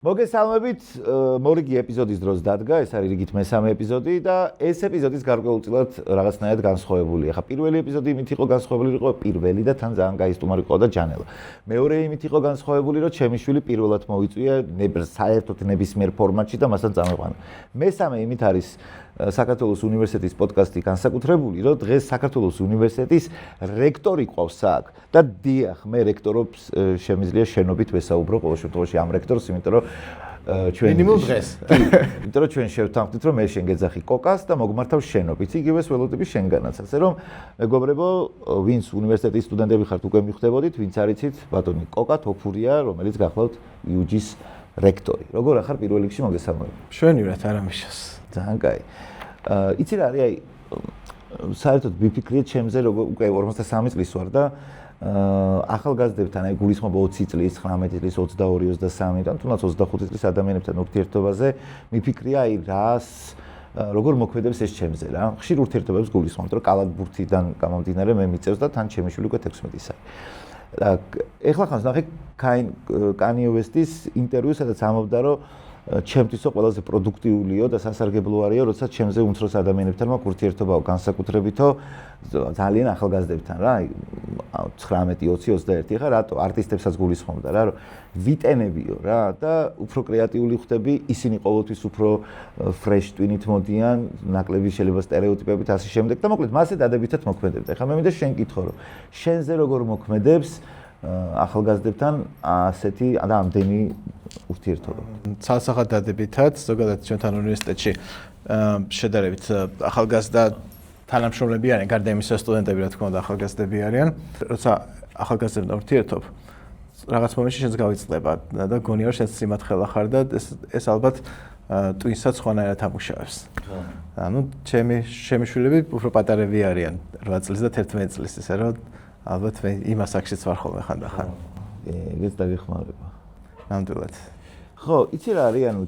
მოგესალმებით, მორიგი ეპიზოდის დროს დადგა, ეს არის რიგით მესამე ეპიზოდი და ეს ეპიზოდის გარკვეულწილად რაღაცნაირად განსხვავებული. ახლა პირველი ეპიზოდი იმით იყო განსხვავებული, იყო პირველი და თან ძალიან გაისტუმარი ყო და ჯანელა. მეორე იმით იყო განსხვავებული, რომ ჩემი შვილი პირველად მოვიწვია საერთოდ ნებისმიერ ფორმატში და მასთან წამეყვანა. მესამე იმით არის საქართველოს უნივერსიტეტის პოდკასტი განსაკუთრებული, რომ დღეს საქართველოს უნივერსიტეტის რექტორი ყავს აქ და დიახ, მე რექტორობს შემიძლია შენობით ვესაუბრო ყოველ შემთხვევაში ამ რექტორს, იმიტომ რომ ჩვენ მინიმუმ დღეს. იმიტომ რომ ჩვენ შევთანხმდით, რომ მე შენ გეძახი კოკას და მოგმართავ შენობით. იგივე ველოდები შენგანაც. ასე რომ მეგობრებო, ვინც უნივერსიტეტის სტუდენტები ხართ, უკვე მიხვდებოდით, ვინც არიცით, ბატონი კოკა თოფურია, რომელიც გახლავთ იუჯის რექტორი. როგორ ახარ პირველ რიგში მოგესალმებით. შვენივრად არამიშას. ძალიან კაი. იცი რა არის, აი საერთოდ ვიფიქრეთ ჩემზე, როგორ უკვე 43 წლის ვარ და ახალგაზრდებთან, აი გულისხმობა 20 წლის, 19 წლის, 22, 23-დან, თუნდაც 25 წლის ადამიანებთან ურთიერთობაზე, მიფიქრია აი რას როგორ მოქმედებს ეს ჩემზე რა. ხშირ ურთიერთობებს გულისხმობთ, რომ კალათბურთიდან გამომდინარე მე მიწევს და თან ჩემი შვილი უკვე 16-ის არის. ეხლა ხანს ნახე კანიე ვესტის ინტერვიუს, სადაც ამბობდა, რომ ჩემთვისო ყველაზე პროდუქტიულიო და სასარგებლო არისო, როდესაც ჩემზე უმცროს ადამიანებთან მაქვს ურთიერთობა განსაკუთრებითო ძალიან ახალგაზრდებთან რა, 19, 20, 21. ხა რატო არტისტებსაც გულისხმობდა რა, რომ ვიტენებიო რა და უფრო კრეატიული ხდები, ისინი ყოველთვის უფრო ფრეშ ტვინით მოდიან, ნაკლები შეიძლება სტერეოტიპებით ასე შემდეგ და მოკლედ მასე დადებითად მოქმედებდა. ხა მე მინდა შენ კითხო, რომ შენზე როგორ მოქმედებს ახალგაზრდებთან ასეთი და ამდენი ურთიერთობა. ცალსახად დადებითად, ზოგადად ჩვენთან უნივერსიტეტში შედარებით ახალგაზრდა თანამშრომლები არიან, გარდა იმისა, სტუდენტები რა თქმა უნდა ახალგაზრდები არიან. როცა ახალგაზრდებთან ურთიერთობ, რაღაც მომენტში შენს გავიწლება და გონია რომ შენს სიმართლე ხარ და ეს ალბათ ტვინსაც ხვანაირად ამუშავებს. ანუ ჩემი შვილები უფრო პატარები არიან, 8 წლის და 11 წლის, ესე რომ ალბათ მე იმ ასაკშიც ვარ ხოლმე ხანდახან. ეგეც დაგეხმარება. ნამდვილად. ხო, იცი რა არის, ანუ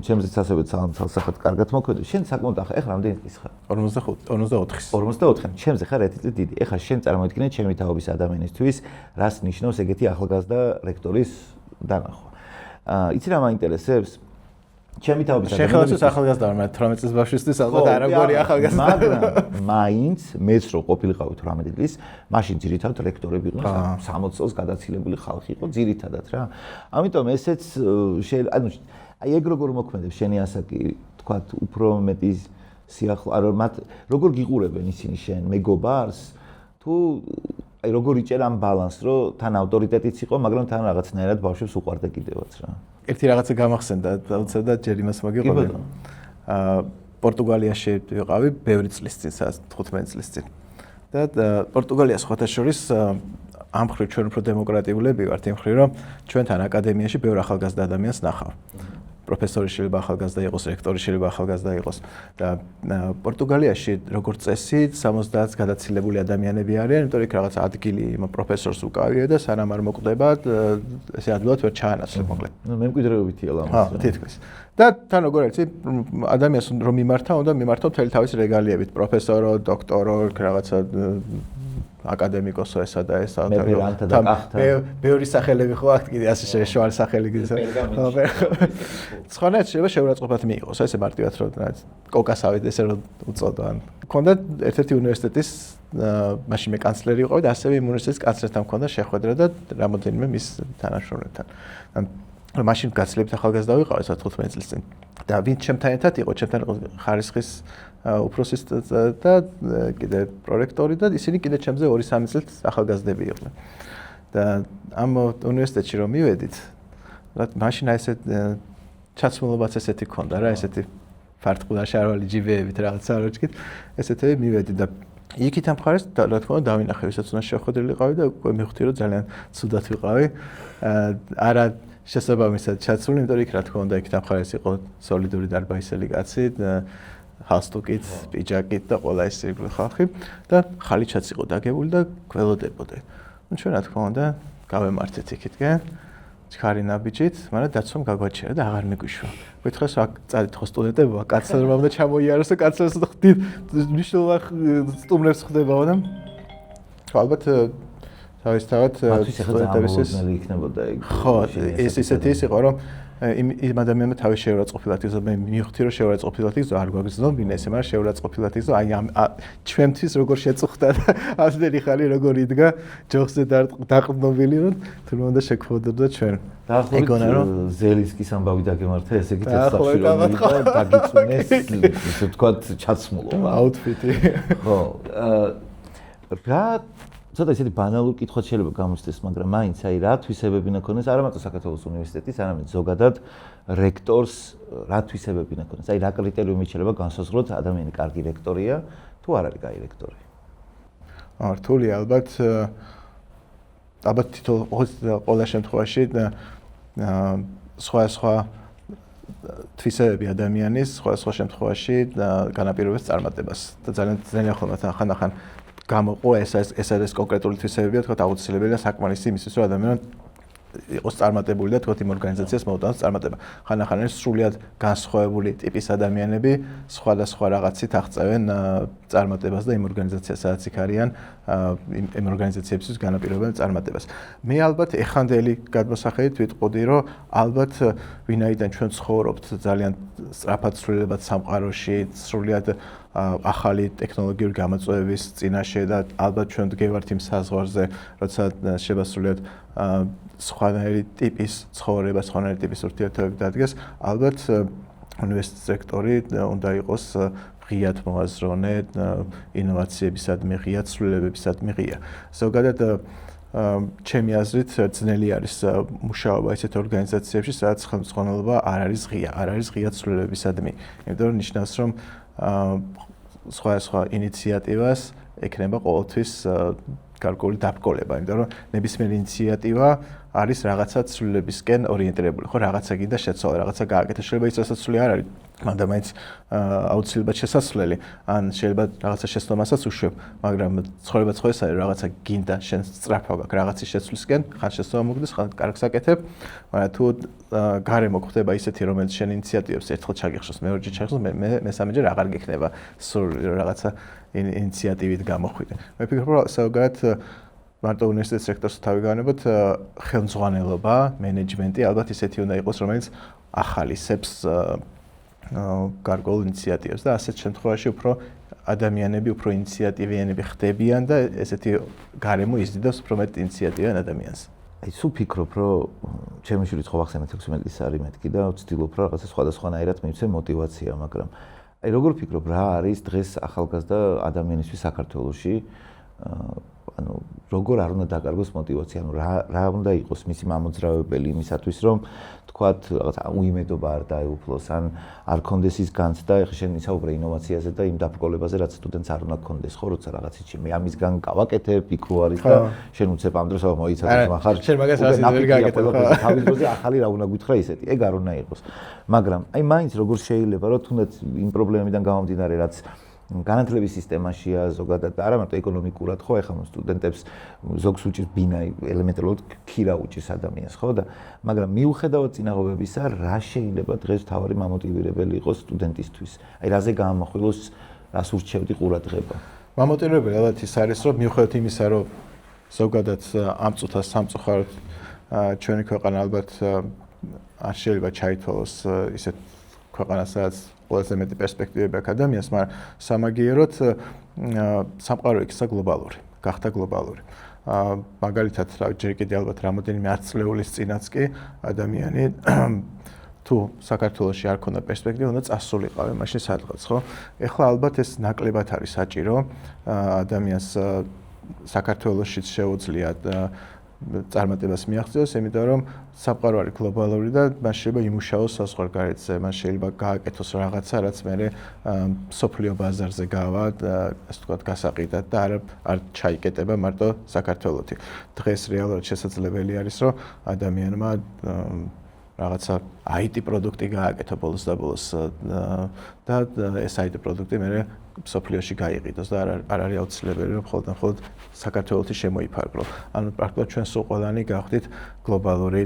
ჩემზეც ასევე ცალსახად კარგად მოქმედებს. შენ საკმაოდ ახლა რამდენი წლის ხარ? 45-ის. 44-ი. ჩემზე ხარ ერთი წელი დიდი. ეხლა შენ წარმოიდგინე ჩემი თაობის ადამიანისთვის, რას ნიშნავს ეგეთი ახალგაზრდა რექტორის დანახვა. იცი რა მაინტერესებს? ჩემი თაობის ადამიანისთვის ახალგაზრდა ვარ, მაგრამ 18 წლის ბავშვისთვის ალბათ არამგორი ახალგაზრდა. მაგრამ მაინც მეც რო ყოფილიყავი 18 წლის, მაშინ ძირითადად რექტორები იყვნენ 60 წელს გადაცილებული ხალხი იყო ძირითადად რა. ამიტომ ესეც ანუ აი ეგ როგორ მოქმედებს შენი ასაკი, თქვათ, უფრო მეტი სიახლოვე, ანუ მათ როგორ გიყურებენ ისინი შენ, მეგობარს თუ აი როგორ იჭერ ამ ბალანსს, რომ თან ავტორიტეტიც იყო, მაგრამ თან რაღაცნაირად ბავშვებს უყვარდა კიდევაც რა. ერთი რაღაცა გამახსენდა, უცებდა ჯერ იმას მოგიყვები. პორტუგალიაში ვიყავი ბევრი წლის წინ, 15 წლის წინ. და პორტუგალიას ხოთა შორის ამ მხრივ ჩვენ უფრო დემოკრატიულები ვართ, იმ მხრივ რომ ჩვენთან აკადემიაში ბევრი ახალგაზრდა ადამიანს ნახავ. პროფესორი შეიძლება ახალგაზრდა იყოს, რექტორი შეიძლება ახალგაზრდა იყოს და პორტუგალიაში როგორც წესი 70 გადაცილებული ადამიანები არიან, იმიტომ რომ იქ რაღაც ადგილი იმ პროფესორს უკავია და სანამ არ მოკვდება, ესე ადვილად ვერ ჩაანაცვლებ მოკლედ. ნუ მემკვიდრეობითია ლამაზი. თითქოს. და თან როგორ არის, ადამიანს რომ მიმართა, უნდა მიმართო მთელი თავის რეგალიებით, პროფესორო, დოქტორო, რაღაცა აკადემიკოსო ესა და ესა და ბევრი სახელები ხო აქ კიდე ასე შეშვალ სახელი კიდე. სხვანაირად შეიძლება შეურაცხყოფად მიიღოს, ესე მარტივად რომ კოკასავით ესე რომ უწოდო ან. მქონდა ერთ-ერთი უნივერსიტეტის მაშინ მე კანცლერი ვიყავი და ასევე იმ უნივერსიტეტის კანცლერთან მქონდა შეხვედრა და რამოდენიმე მის თანამშრომლებთან. მაშინ გაცილებით ახალგაზრდა ვიყავი 15 წლის წინ. და ვინც ჩემთან ერთად იყო, ჩემთან ხარისხის უფროსის და კიდე პროექტორი და ისინი კიდე ჩემზე 2-3 წელს ახალგაზრდები იყვნენ. და ამ უნივერსიტეტში რომ მივედით, მაშინ ესე ჩაცმულობაც ესეთი ქონდა რა, ესეთი ფარტყულა შარვალი ჯიბეებით რაღაცა რო ვჭიქით, ესეთები მივედი და იქით ამ მხარეს რა თქმა უნდა დავინახე, ვისაც უნდა შეხვედრილიყავი და უკვე მივხვდი რომ ძალიან ცუდად ვიყავი. არა შესაბამისად ჩაცმული, იმიტომ რომ იქ რა თქმა უნდა იქით ამ მხარეს იყო სოლიდური დარბაისელი კაცი, ჰალსტუკით, პიჯაკით და ყველა ეს ირგვლივ ხალხი და ხალიჩაც იყო დაგებული და გველოდებოდა. ნუ ჩვენ რა თქმა უნდა გავემართეთ იქითკენ. ჩქარი ნაბიჯით, მაგრამ დაცვამ გაგვაჩერა და აღარ მიგვიშვა. გითხრას აქ წადით ხო სტუდენტებო, კაცელმა უნდა ჩამოიაროს და კაცელს ხდით მნიშვნელოვან სტუმრებს ხდებაო და ალბათ თავისთავად სტუდენტებისთვის იქნებოდა ეგ. ხო, ეს ისეთი ის იყო, რომ იმ ადამიანმა თავის შეურაცხყოფილად იგზო, მე მივხვდი რომ შეურაცხყოფილად იგზო, არ გვაგზნო მინესე, მაგრამ შეურაცხყოფილად იგზო, აი ამ ჩვენთვის როგორ შეწუხდა და ამდენი ხანი როგორ იდგა ჯოხზე დაყრდნობილი, რომ თუნ უნდა შეგვხოდოდა ჩვენ. ეგონა რომ ზელისკის ამბავი დაგემართა, ესე იგი თესლახშირონი და დაგიწუნეს, ისე ვთქვათ, ჩაცმულობა. აუთფიტი. ხო, რა ცოტა ისეთი ბანალური კითხვაც შეიძლება გამოსცეს, მაგრამ მაინც აი რა თვისებები უნდა ქონდეს არა მარტო საქართველოს უნივერსიტეტის, არამედ ზოგადად რექტორს რა თვისებები უნდა ქონდეს. აი რა კრიტერიუმით შეიძლება განსაზღვროთ ადამიანი კარგი რექტორია თუ არ არის კაი რექტორი. რთული ალბათ ყველა შემთხვევაში სხვა თვისებები ადამიანის სხვა შემთხვევაში განაპირობებს წარმატებას და ძალიან ხოლმე ხანდახან გამოყო ეს არის კონკრეტული თვისებებია, თქო, აუცილებელია საკმარისი იმისთვის, რომ ადამიანი იყოს წარმატებული და თქო, იმ ორგანიზაციას მოუტანოს წარმატება. ხანდახან არის სრულიად განსხვავებული ტიპის ადამიანები, სხვადასხვა რაღაცით აღწევენ წარმატებას და იმ ორგანიზაციას, სადაც იქ არიან, იმ ორგანიზაციებისთვის განაპირობებენ წარმატებას. მე ალბათ ეხანდელი გადმოსახედით ვიტყოდი, რომ ალბათ ვინაიდან ჩვენ ცხოვრობთ ძალიან სწრაფად ცვლილებად სამყაროში, სრულიად ახალი ტექნოლოგიური გამოწვევების წინაშე და ალბათ ჩვენ ვდგევართ იმ საზღვარზე, როცა შეიძლება სრულიად სხვანაირი ტიპის ცხოვრება, სხვანაირი ტიპის ურთიერთობები დადგეს, ალბათ უნივერსიტეტის რექტორი უნდა იყოს ღიად მოაზროვნე, ინოვაციებისადმი ღია, ცვლილებებისადმი ღია. ზოგადად ჩემი აზრით ძნელი არის მუშაობა ისეთ ორგანიზაციებში, სადაც ხელმძღვანელობა არ არის ღია ცვლილებებისადმი. იმიტომ რომ ნიშნავს, რომ სხვა ინიციატივას ექნება ყოველთვის გარკვეული დაბრკოლება, იმიტომ რომ ნებისმიერი ინიციატივა არის რაღაცა ცვლილებისკენ ორიენტირებული, ხო, რაღაცა გინდა შეცვალა, რაღაცა გააკეთა, შეიძლება ის შესაძლებელი არ არის, მაგრამ მაინც აუცილებლად შესაძლებელი, ან შეიძლება რაღაცა შეცდომასაც უშვებ, მაგრამ ცხოვრება ეს არის, რაღაცა გინდა შენ სწრაფად გაქვს რაღაცის შეცვლისკენ, ხან შეცდომა მოგდეს, ხან კარგს აკეთებ, მაგრამ თუ გარემო ხდება ისეთი, რომელიც შენ ინიციატივებს ერთხელ ჩაგიხსოვს, მეორეჯერ ჩაგიხსოვს, მესამეჯერ აღარ გექნება სრული რაღაცა ინიციატივით გამოხვიდე. მე ვფიქრობ, რომ ზოგადად მარტო უნივერსიტეტის რექტორს თავი განებოთ, ხელმძღვანელობა, მენეჯმენტი ალბათ ისეთი უნდა იყოს, რომელიც ახალისებს გარკვეულ ინიციატივებს და ასეთ შემთხვევაში უფრო ადამიანები უფრო ინიციატივიანები ხდებიან და ესეთი გარემო იზიდავს უფრო მეტ ინიციატივიან ადამიანს. აი სულ ფიქრობ, რომ ჩემი შვილი ხო ახსენეთ 16 წლის არის მეთქი და ვცდილობ რა რაღაცა სხვადასხვანაირად მივცე мотиваცია, მაგრამ აი როგორ ფიქრობ, რა არის დღეს ახალგაზრდა ადამიანისთვის საქართველოში? ანუ როგორ არ უნდა დაკარგოს мотиваცია, ანუ რა უნდა იყოს მისი მამოძრავებელი იმისათვის, რომ თქვათ რაღაცა უიმედობა არ დაეუფლოს, ან არ კონდეს ის განცდა, ეხლა შენ ისაუბრე ინოვაციაზე და იმ დაბრკოლებაზე, რაც სტუდენტს არ უნდა კონდეს, ხო, როცა რაღაციჩი მე ამისგან გავაკეთებ, იქ რო არის და შენ უცებ ამ დროს მოიცადე מחარ. შენ მაგას ასე ვერ გააკეთებ, ხო? თავის დროზე ახალი რა უნდა გითხრა ისეთი, ეგ არ უნდა იყოს. მაგრამ აი მაინც როგორ შეიძლება, რომ თუნდაც იმ პრობლემებიდან გამომდინარე, რაც განათლების სისტემაშია ზოგადად არა მარტო ეკონომიკურად ხო ეხლა სტუდენტებს ზოგს უჭირს ბინა ელემენტარულად ქირა უჭირს ადამიანს ხო და მაგრამ მიუხედავად წინაღობებისა რა შეიძლება დღეს თავარი მამოტივირებელი იყოს სტუდენტისთვის აი რაზე გამოხვილოს რას ურჩევდი ყურადღება მამოტივირებელი ალბათ ის არის რომ მიუხედავად იმისა რომ ზოგადად ამ წუთას სამწუხაროდ ჩვენი ქვეყანა ალბათ არ შეიძლება ჩაითვალოს ისეთ ქვეყანასაც ყველაზე მეტი პერსპექტივები აქვს ადამიანს, მაგრამ სამაგიეროდ სამყარო იქცა გლობალური, გახდა გლობალური. მაგალითად, ჯერ კიდევ ალბათ რამოდენიმე ათწლეულის წინაც კი ადამიანი თუ საქართველოში არ ქონდა პერსპექტივა, უნდა წასულიყავი მაშინ სადღაც, ხო? ეხლა ალბათ ეს ნაკლებად არის საჭირო ადამიანს საქართველოშიც შეუძლია წარმატებას მიაღწიოს, იმიტომ რომ სამყარო არის გლობალური და მას შეიძლება იმუშაოს საზღვარგარეთზე, მას შეიძლება გააკეთოს რაღაცა, რაც მე სოფლიო ბაზარზე გავა, ასე ვთქვათ, გასაყიდად და არ ჩაიკეტება მარტო საქართველოში. დღეს რეალურად შესაძლებელი არის, რომ ადამიანმა რაღაცა IT პროდუქტი გააკეთო ბოლოს და ბოლოს და ეს IT პროდუქტი მე სოფლიოში გაიყიდოს და არ არის აუცილებელი რომ მხოლოდ საქართველოში შემოიფარგლო. ანუ პრაქტიკულად ჩვენ სულ ყველანი გავხდით გლობალური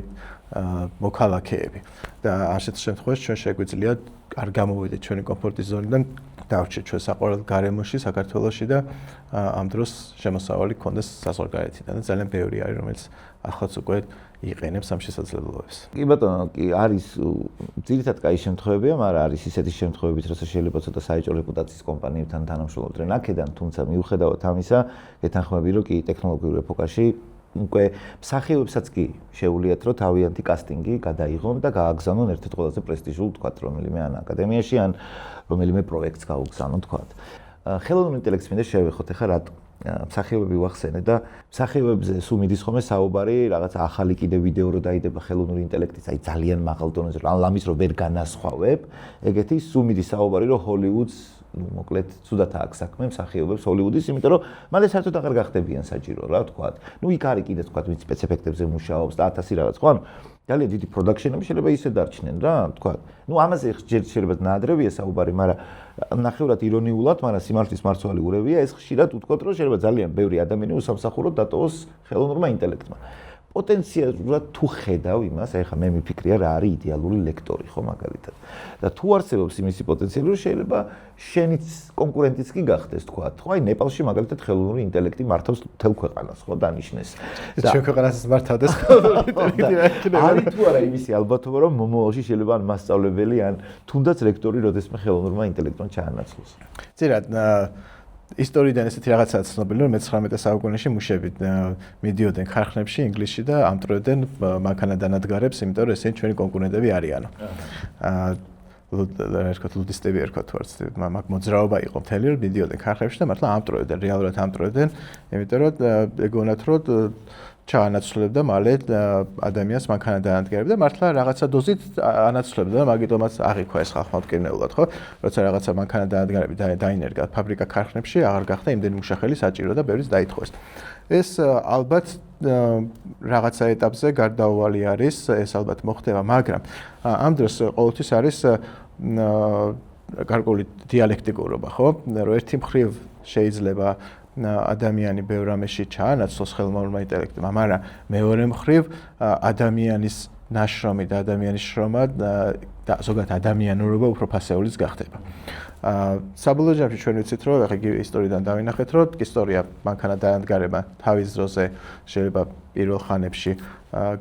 მოქალაქეები და ასეთ შემთხვევაში ჩვენ შეგვიძლია არ გამოვიდეთ ჩვენი კომფორტის ზონიდან დავრჩეთ ჩვენ საყვარელ გარემოში საქართველოში და ამ დროს შემოსავალი გქონდეს საზღვარგარეთიდან და ძალიან ბევრი არის რომელიც ახლაც უკვე იყენებს ამ შესაძლებლობებს. კი ბატონო, კი არის ძირითადად კაი შემთხვევებია, მაგრამ არის ისეთი შემთხვევებიც, როცა შეიძლება ცოტა საეჭვო რეპუტაციის კომპანიებთან თანამშრომლობდნენ აქედან, თუმცა მიუხედავად ამისა, გეთანხმები, რომ კი ტექნოლოგიურ ეპოქაში უკვე მსახიობებსაც კი შეუძლიათ, რომ თავიანთი კასტინგი გადაიღონ და გააგზავნონ ერთ-ერთ ყველაზე პრესტიჟულ, თქვათ, რომელიმე ან აკადემიაში, ან რომელიმე პროექტს გაუგზავნონ, თქვათ. ხელოვნური ინტელექტის მინდა შევეხოთ ახლა რატო მსახიობები ვახსენე და მსახიობებზე სულ მიდის ხოლმე საუბარი, რაღაც ახალი კიდე ვიდეო რო დაიდება ხელოვნური ინტელექტის, აი ძალიან მაღალ დონეზე, ან ლამის რო ვერ განასხვავებ, ეგეთი სულ მიდის საუბარი, რომ ჰოლივუდს მოკლედ ცუდად აქვს საქმე მსახიობებს ჰოლივუდის, იმიტომ რომ მალე საერთოდ აღარ გახდებიან საჭირო რა თქვა. ნუ იქ არის კიდე თქვა ვინც სპეციფექტებზე მუშაობს და 1000 რაღაც ხო? ძალიან დიდი პროდაქშენები შეიძლება ისე დარჩნენ რა თქვა. ნუ ამაზე შეიძლება ნაადრევია საუბარი, მაგრამ ნახევრად ირონიულად, მაგრამ სიმართლის მარცვალი ურევია, ეს ხშირად უთქვათ, რომ შეიძლება ძალიან ბევრი ადამიანი უსამსახუროდ დატოვოს ხელოვნურმა ინტელექტმა. პოტენციალურად თუ ხედავ იმას, ეხლა მე მიფიქრია რა არის იდეალური ლექტორი, ხო მაგალითად. და თუ არსებობს იმისი პოტენციალი, რომ შეიძლება შენიც კონკურენტიც კი გახდეს, თქვა. ხო, აი ნეპალში მაგალითად ხელოვნური ინტელექტი მართავს მთელ ქვეყანას, ხო, დანიშნეს. ჩვენ ქვეყანასაც მართავდეს ხელოვნური ინტელექტი. არის თუ არა იმისი ალბათობა, რომ მომავალში შეიძლება ან მასწავლებელი, ან თუნდაც ლექტორი როდესმე ხელოვნურმა ინტელექტმა ჩაანაცვლოს. ზირად ისტორიიდან ესეთი რაღაცაა ცნობილი, რომ მე-19 საუკუნეში მუშები მიდიოდნენ ქარხნებში ინგლისში და ამტვრევდნენ მანქანადანადგარებს, იმიტომ რომ ესენი ჩვენი კონკურენტები არიანო. ერქოთ ლუდისტები ერქოთ თორც მაგ მოძრაობა იყო მთელი რომ მიდიოდნენ ქარხნებში და მართლა ამტვრევდნენ, რეალურად ამტვრევდნენ, იმიტომ რომ ეგონათ რომ ჩაანაცვლებდა მალე ადამიანს მანქანადანადგარები და მართლა რაღაცა დოზით ანაცვლებდა და მაგიტომაც აღიქვა ეს ხალხმა მტკივნეულად, ხო? როცა რაღაცა მანქანადანადგარები დაინერგა ფაბრიკა ქარხნებში, აღარ გახდა იმდენი მუშახელი საჭირო და ბევრიც დაითხოვეს. ეს ალბათ რაღაცა ეტაპზე გარდაუვალი არის, ეს ალბათ მოხდება, მაგრამ ამ დროს ყოველთვის არის გარკვეული დიალექტიკურობა, ხო? რომ ერთი მხრივ შეიძლება ადამიანი ბევრ რამეში ჩაანაცვლოს ხელოვნურმა ინტელექტმა, მაგრამ მეორე მხრივ ადამიანის ნაშრომი და ადამიანის შრომა და ზოგადად ადამიანურობა უფრო ფასეულის გახდება. საბოლოო ჯამში ჩვენ ვიცით, რომ ახლა ისტორიიდან დავინახეთ, რომ ისტორია მანქანადანადგარებმა თავის დროზე შეიძლება პირველ ხანებში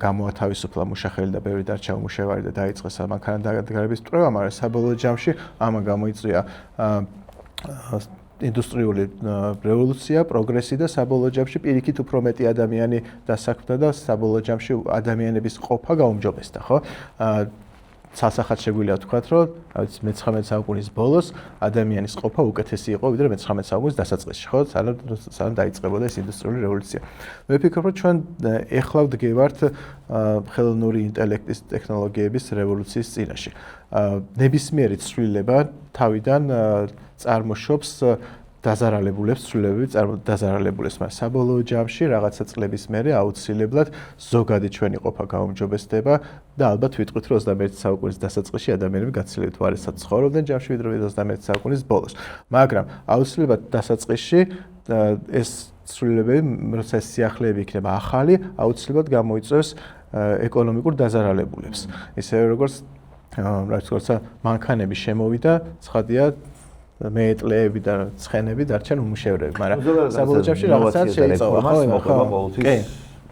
გამოათავისუფლა მუშახელი და ბევრი დარჩა უმუშევარი და დაიწყეს მანქანადანადგარების მტრევა, მაგრამ საბოლოო ჯამში ამან გამოიწვია ინდუსტრიული რევოლუცია, პროგრესი და საბოლოო ჯამში პირიქით უფრო მეტი ადამიანი დასაქმდა და საბოლოო ჯამში ადამიანების ყოფა გაუმჯობესდა, ხო? სასახად შეგვიძლია ვთქვათ, რომ მე-19 საუკუნის ბოლოს ადამიანის ყოფა უკეთესი იყო, ვიდრე მე-19 საუკუნის დასაწყისში, ხო? სანამ დაიწყებოდა ეს ინდუსტრიული რევოლუცია. მე ვფიქრობ, რომ ჩვენ ეხლა ვდგევართ ხელოვნური ინტელექტის ტექნოლოგიების რევოლუციის წინაშე. ნებისმიერი ცვლილება თავიდან წარმოშობს დაზარალებულებს, ცვლილებები დაზარალებულებს, მაგრამ საბოლოო ჯამში რაღაცა წლების მერე აუცილებლად ზოგადი ჩვენი ყოფა გაუმჯობესდება და ალბათ ვიტყვით, რომ 21 საუკუნის დასაწყისში ადამიანები გაცილებით ვარესად ცხოვრობდნენ ჯამში, ვიდრე 21 საუკუნის ბოლოს. მაგრამ აუცილებლად დასაწყისში ეს ცვლილებები, როცა ეს სიახლეები იქნება ახალი, აუცილებლად გამოიწვევს ეკონომიკურ დაზარალებულებს. ისე როგორც როცა მანქანები შემოვიდა, ცხადია მეეტლეები და ცხენები დარჩენ უმუშევრები, მაგრამ საბოლოო ჯამში რაღაცა შეიცვალა, ხო? კი.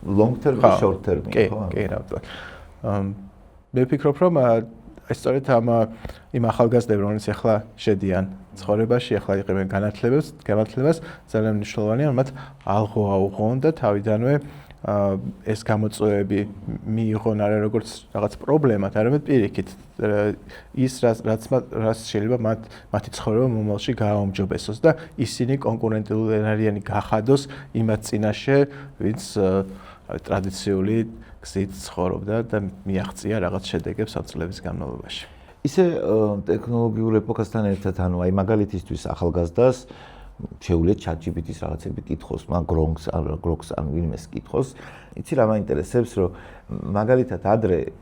long term და short term, ხო? კი, რა ვთქვა. მე ვფიქრობ, რომ სწორედ იმ ახალგაზრდებს, რომლებიც ახლა შედიან ცხოვრებაში, ახლა იყენებენ განათლებას, ძალიან მნიშვნელოვანია, რომ მათ ალღო აუღონ და თავიდანვე ეს გამოწვევები მიიღონ არა როგორც რაღაც პრობლემად, არამედ პირიქით ის რაც შეიძლება მათი ცხოვრება მომავალში გააუმჯობესოს და ისინი კონკურენტულარიანი გახადოს იმათ წინაშე, ვინც ტრადიციული გზით ცხოვრობდა და მიაღწია რაღაც შედეგებს ამ წლების განმავლობაში. ისე ტექნოლოგიურ ეპოქასთან ერთად, ანუ აი მაგალითისთვის ახალგაზრდას შეუძლია ChatGPT-ს რაღაცები კითხოს, Grok-ს ან ვინმეს კითხოს. იცი რა მაინტერესებს, რომ მაგალითად ადრე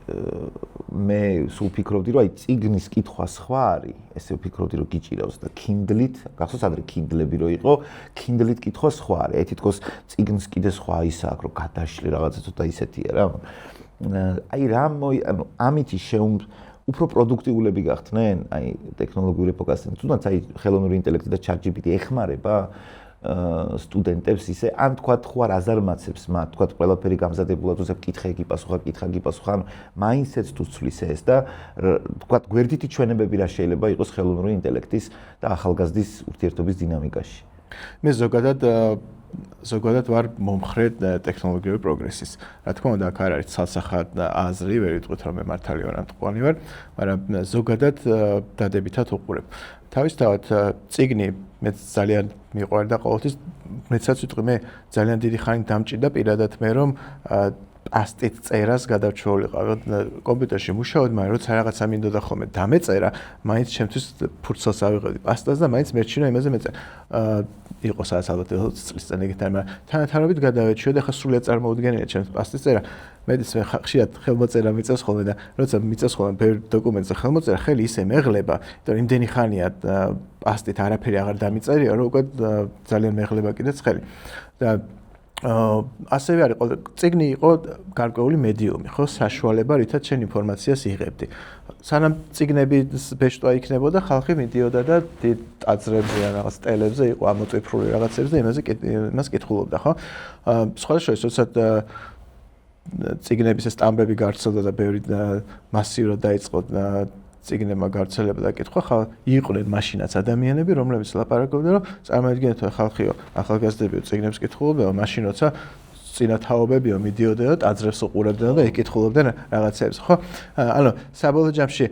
მე სულ ფიქრობდი, რომ აი წიგნის კითხვა სხვა არის, ესე ვფიქრობდი, რომ გიჭირავს და Kindle-ით, გახსოვს ადრე Kindle-ები რო იყო, Kindle-ით კითხვა სხვა არის. აი თითქოს წიგნს კიდე სხვა ისა აქვს, რომ გადაშლი რაღაცა ცოტა ისეთია რა. აი ანუ ამითი უფრო პროდუქტიულები გახდნენ, აი ტექნოლოგიურ ეპოქასთან. თუნდაც აი ხელოვნური ინტელექტი და ChatGPT ეხმარება სტუდენტებს ისე ან თქვა ხო არ აზარმაცებს მათ თქვა ყველაფერი გამზადებულად უზებ კითხე გიპასუხა ანუ მაინდსეტს თუ ცვლის ეს და თქვა გვერდითი ჩვენებები რა შეიძლება იყოს ხელოვნური ინტელექტის და ახალგაზრდის ურთიერთობის დინამიკაში. მე ზოგადად ვარ მომხრე ტექნოლოგიური პროგრესის. რა თქმა უნდა, აქ არ არის ცალსახად აზრი, ვერ ვიტყვით რომ მე მართალი ვარ ან ტყვანი ვარ, მაგრამ ზოგადად დადებითად უყურებ. თავისთავად წიგნი მე ძალიან მიყვარდა ყოველთვის, მეცაც ვიტყვი მე ძალიან დიდი ხანი დამჭირდა პირადად მე რომ პასტით წერას გადავჩეულიყავ კომპიუტერში მუშაობ, მაგრამ როცა რაღაცა მინდოდა ხოლმე დამეწერა, მაინც ჩემთვის ფურცელს ავიღებდი პასტას და მაინც მერჩინა იმაზე მეწერა. იყო სადაც ალბათ 20 წლის წინ ეგეთ არის, მაგრამ თანათარობით გადავეჩიო და ხა სრულიად წარმოუდგენელია ჩემს პასტის წერა. მეც მე ხშირად ხელმოწერა მიწევს ხოლმე და როცა მიწევს ხოლმე ბევრ დოკუმენტზე ხელმოწერა, ხელი ისე მეღლება, იმიტომ იმდენი ხანია პასტით არაფერი აღარ დამიწერია, რომ უკვე ძალიან მეღლება კიდეც ხელი. და ასევე არის წიგნი იყო გარკვეული მედიუმი, ხო, საშუალება, რითაც შენ ინფორმაციას იღებდი. სანამ წიგნების ბეჭდვა იქნებოდა, ხალხი მიდიოდა და დიდ ტაძრებზე ან რაღაც ტელებზე იყო ამოწიფრული რაღაცებს და იმას კითხულობდა, ხო? სხვა შორის, როცა წიგნების ეს სტამბები გავრცელდა და ბევრი მასიურად დაიწყო წიგნებმა გავრცელება და კითხვა, იყვნენ მაშინაც ადამიანები, რომლებიც ლაპარაკობდნენ, რომ წარმოიდგინეთ, ხალხიო, ახალგაზრდებიო წიგნებს კითხულობდნენ, მაშინ როცა წინათაობებიო მიდიოდნენ და ტაძრებს უყურებდნენ და ეკითხულობდნენ რაღაცებს, ხო? ანუ საბოლოო ჯამში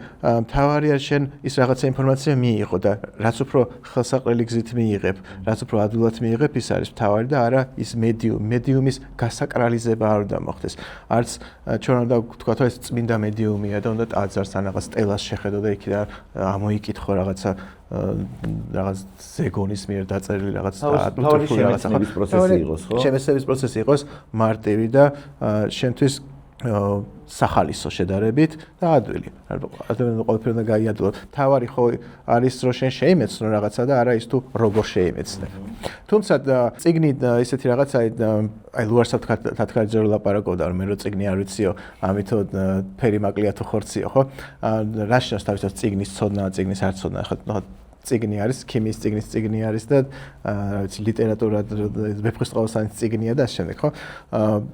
მთავარი არის შენ ის რაღაცა ინფორმაცია მიიღო და რაც უფრო ხელსაყრელი გზით მიიღებ, რაც უფრო ადვილად მიიღებ, ის არის მთავარი და არა ის მედიუმის გასაკრალიზება არ უნდა მოხდეს. არც ჩვენ უნდა ვთქვათ, რომ ეს წმინდა მედიუმია და უნდა ტაძარს ან რაღაც სტელას შეხედო და იქიდან ამოიკითხო რაღაცა რაღაც ზეგონის მიერ დაწერილი რაღაც ატმოსფერული რაღაცა პროცესი იყოს, ხო? შემეცნების პროცესი იყოს მარტივი და შენთვის სახალისო შედარებით და ადვილი. ადამიანმა ყველაფერი უნდა გაიადვილო. თავარი ხო არის რომ შენ შეიმეცნო რაღაცა და არა ის თუ როგორ შეიმეცნე. თუმცა წიგნი ისეთი რაღაცაა, აი ლუარსა თათქარიძე რო ლაპარაკობდა, რომ მე რო წიგნი არ ვიციო, ამითო ფერი მაკლია თუ ხორციო, ხო? რა შენს თავისთავად წიგნის ცოდნა, წიგნის არ ცოდნა, ხო? წიგნი არის, ქიმიის წიგნი არის და რა ვიცი, ლიტერატურა ვეფხისტყაოსანის წიგნია და ამ შემდეგ, ხო?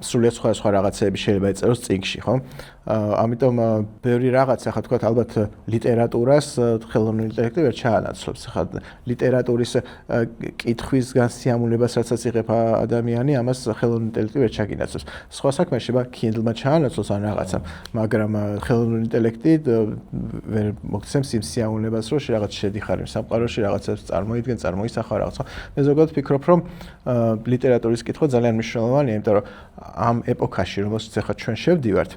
სრულიად სხვა რაღაცები შეიძლება ეწეროს წიგნში, ხო? ამიტომ ბევრი რაღაცა, ხა თქვათ, ალბათ ლიტერატურას ხელოვნური ინტელექტი ვერ ჩაანაცვლებს. ხა ლიტერატურის კითხვისგან სიამოვნებას რასაც იღებ ადამიანი, ამას ხელოვნური ინტელექტი ვერ ჩაგინაცვლებს. სხვა საქმე შეიძლება Kindle-მა ჩაანაცვლოს ან რაღაცა, მაგრამ ხელოვნური ინტელექტი ვერ მოგცემს იმ სიამოვნებას, რომ რაღაც შედიხარ იმ სამყაროში, რაღაცას წარმოისახა რაღაცა. მე ზოგადად ფიქრობ, რომ ლიტერატურის კითხვა ძალიან მნიშვნელოვანია, იმიტომ რომ ამ ეპოქაში, რომელშიც ახლა ჩვენ შევდივართ,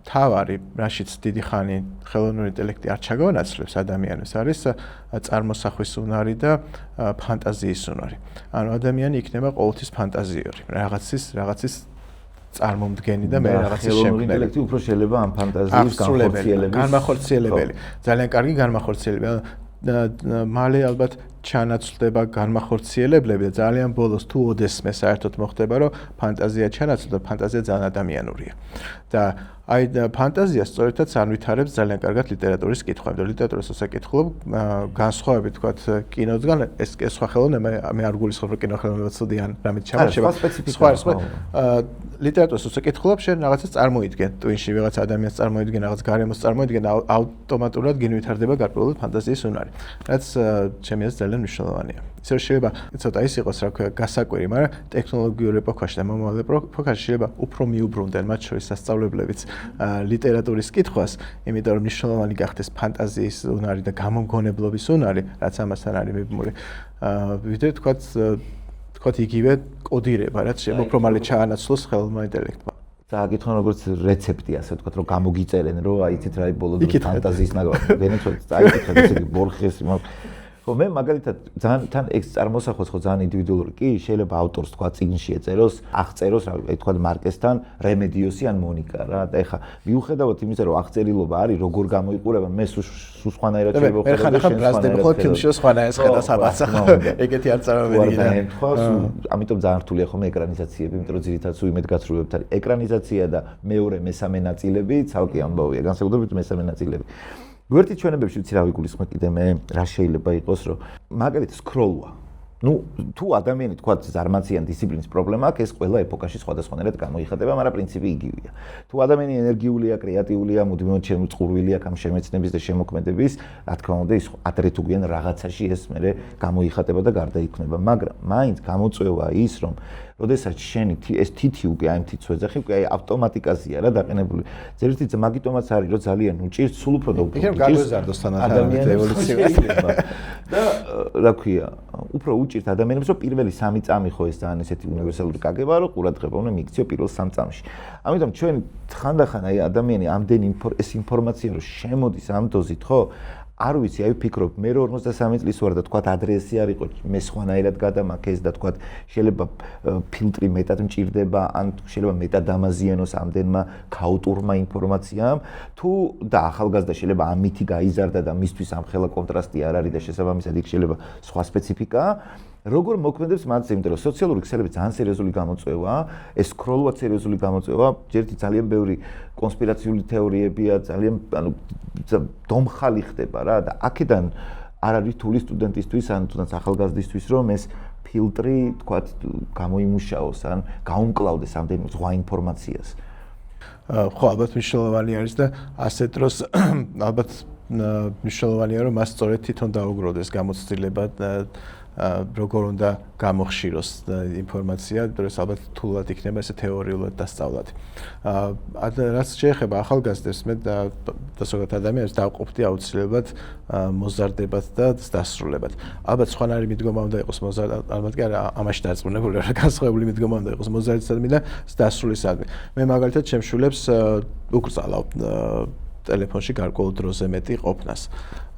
თავარი, რაშიც დიდი ხანი ხელოვნური ინტელექტი არ ჩაგავანაცვლებს ადამიანებს, არის წარმოსახვის უნარი და ფანტაზიის უნარი. ანუ ადამიანი იქნება ყოველთვის ფანტაზიური, რაღაცის წარმომდგენი და მე რაღაცის შემქმნელი. ხელოვნური ინტელექტი უფრო შეიძლება ამ ფანტაზიის განმახორციელებელი. ძალიან კარგი განმახორციელებელი. მალე ალბათ ჩანაცვლდება განმახორციელებლები და ძალიან ბოლოს თუ ოდესმე საერთოდ მოხდება, რომ ფანტაზია ჩანაცვლდება, ფანტაზია ძალიან ადამიანურია. და აი ფანტაზია სწორედაც ანვითარებს ძალიან კარგად ლიტერატურის კითხვა. იმიტომ ლიტერატურის უსაკითხულობ განსხვავებით თქვათ კინოდან, ეს სხვა ხელოვნება, მე არ გულისხმობ, რომ კინოხელოვნება ცუდი ან რამით ჩამორჩება. სხვა ლიტერატურის უსაკითხულობ შენ რაღაცას წარმოიდგენ, ტვინში ვიღაც ადამიანს წარმოიდგენ, რაღაც გარემოს წარმოიდგენ და ავტომატურად გინვითარდება გარკვეული ფანტაზიის უნარი. რაც ჩემი აზრით ძალიან მნიშვნელოვანია. ისე შეიძლება ცოტა ის იყოს, რა ქვია, გასაკვირი, მაგრამ ტექნოლოგიურ ეპოქაში და მომავალ ეპოქაში შეიძლება უფრო მიუბრუნდნენ მათ შორის სასწავლებლებიც ლიტერატურის კითხვას, იმიტომ რომ მნიშვნელოვანი გახდეს ფანტაზიის უნარი და გამომგონებლობის უნარი, რაც ამასთან არის მიბმული. ვიდრე თქვათ იგივე კოდირება, რაც შეიძლება უფრო მალე ჩაანაცვლოს ხელოვნურმა ინტელექტმა. წააგითხონ როგორც რეცეპტი, ასე ვთქვათ, რომ გამოგიწერენ, რომ აი იცით რა ბოლო დროს ფანტაზიის ნაგვარი. ვენეცუელას წაიკითხეთ ესე იგი ბორხეს ხო მე მაგალითად თან ეს წარმოსახვას ხო ძალიან ინდივიდუალური კი შეიძლება ავტორს თქვა წიგნში ეწეროს აღწეროს რა ვთქვათ მარკესთან რემედიოსი ან მონიკა რა და ეხა მიუხედავად იმისა რომ აღწერილობა არის როგორ გამოიყურება მე სხვანაირად შევხედავ და შენ სხვანაირად ფილმში სხვანაირად ხედავს ამაცა ეგეთი არ წარმოვიდგინე ამიტომ ძალიან რთულია ხომ ეკრანიზაციები იმიტომ რომ ძირითადად სულ იმედგაცრუებებთ არის ეკრანიზაცია და მეორე მესამე ნაწილები ცალკე ამბავია განსაკუთრებით მესამე ნაწილები გვერდით ჩვენებებში ვიცი რა ვიგულისხმე კიდე მე რა შეიძლება იყოს რომ მაგალითად სკროლვა ну თუ ადამიანი თქვა ზარმაციან დისციპლინის პრობლემა აქვს, ეს ყველა ეპოქაში სხვადასხვანაირად გამოიხატება, მაგრამ პრინციპი იგივეა. თუ ადამიანი ენერგიულია, კრეატიულია, მუდმივად შემოწყურვილი აქვს ამ შემეცნების და შემოქმედების, რა თქმა უნდა, ის ადრე თუ გვიან რაღაცაში ეს მერე გამოიხატება და გარდაიქმნება, მაგრამ მაინც გამოწვევა ის, რომ როდესაც შენი ეს თითი უკვე აი მთის ვეძახი უკვე აი ავტომატიკაზია რა დაყენებული. ზედმეტი მაგიტომაც არის, რომ ძალიან უჭირს სულ უფრო და უფრო. იქნებ გაგვეზარდოს თანაც ევოლუციაში. და რა ქვია, უფრო უჭირთ ადამიანებს, რომ პირველი 3 წამი ხო ეს ძალიან ესეთი უნივერსალური კაგება, რომ ყურადღება უნდა მიიქციო პირველ 3 წამში. ამიტომ ჩვენ ხანდახან აი ადამიანი ამდენი ეს ინფორმაცია რომ შემოდის ამ დოზით, ხო? არ ვიცი, აი ვფიქრობ, მე 53 წლის ვარ და თქვათ ადრესი არ იყო, მე სხვანაირად გადამაქეს და თქვათ შეიძლება ფილტრი მეტად მჭირდება, ან შეიძლება მეტად ამაზიანოს ამდენმა ქაოტურმა ინფორმაციამ, თუ და ახალგაზრდა შეიძლება ამითი გაიზარდა და მისთვის ამხელა კონტრასტი არ არის და შესაბამისად იქ შეიძლება სხვა სპეციფიკაა. როგორ მოქმედებს მათზე, იმიტომ რომ სოციალური ქსელები ძალიან სერიოზული გამოწვევაა, ეს სკროლვა სერიოზული გამოწვევაა, ერთი ძალიან ბევრი კონსპირაციული თეორიებია, ძალიან ანუ დომხალი ხდება რა და აქედან არ არის რთული სტუდენტისთვის ან თუნდაც ახალგაზრდისთვის რომ ეს ფილტრი, თქვათ, გამოიმუშაოს ან გაუმკლავდეს ამდენი სხვა ინფორმაციას. ხო, ალბათ მნიშვნელოვანი არის და ასეთ დროს ალბათ მნიშვნელოვანია რომ მას სწორედ თვითონ დაუგროვდეს გამოცდილება და როგორ უნდა გამოხშიროს ინფორმაცია, დროს ალბათ თულად იქნება ესე თეორიულად დასწავლად. რაც შეეხება ახალგაზრდებს, მე და ზოგადად ადამიანებს დავყოფდი აუცილებლად მოზარდებად და დასრულებად. ალბათ სხვანაირი მიდგომა უნდა იყოს ალბათ კი არა ამაში დარწმუნებული ვარ, განსხვავებული მიდგომა უნდა იყოს მოზარდისადმი და დასრულისადმი. მე მაგალითად შემშულებს უკრძალავ ტელეფონში გარკვეულ დროზე მეტი ყოფნას.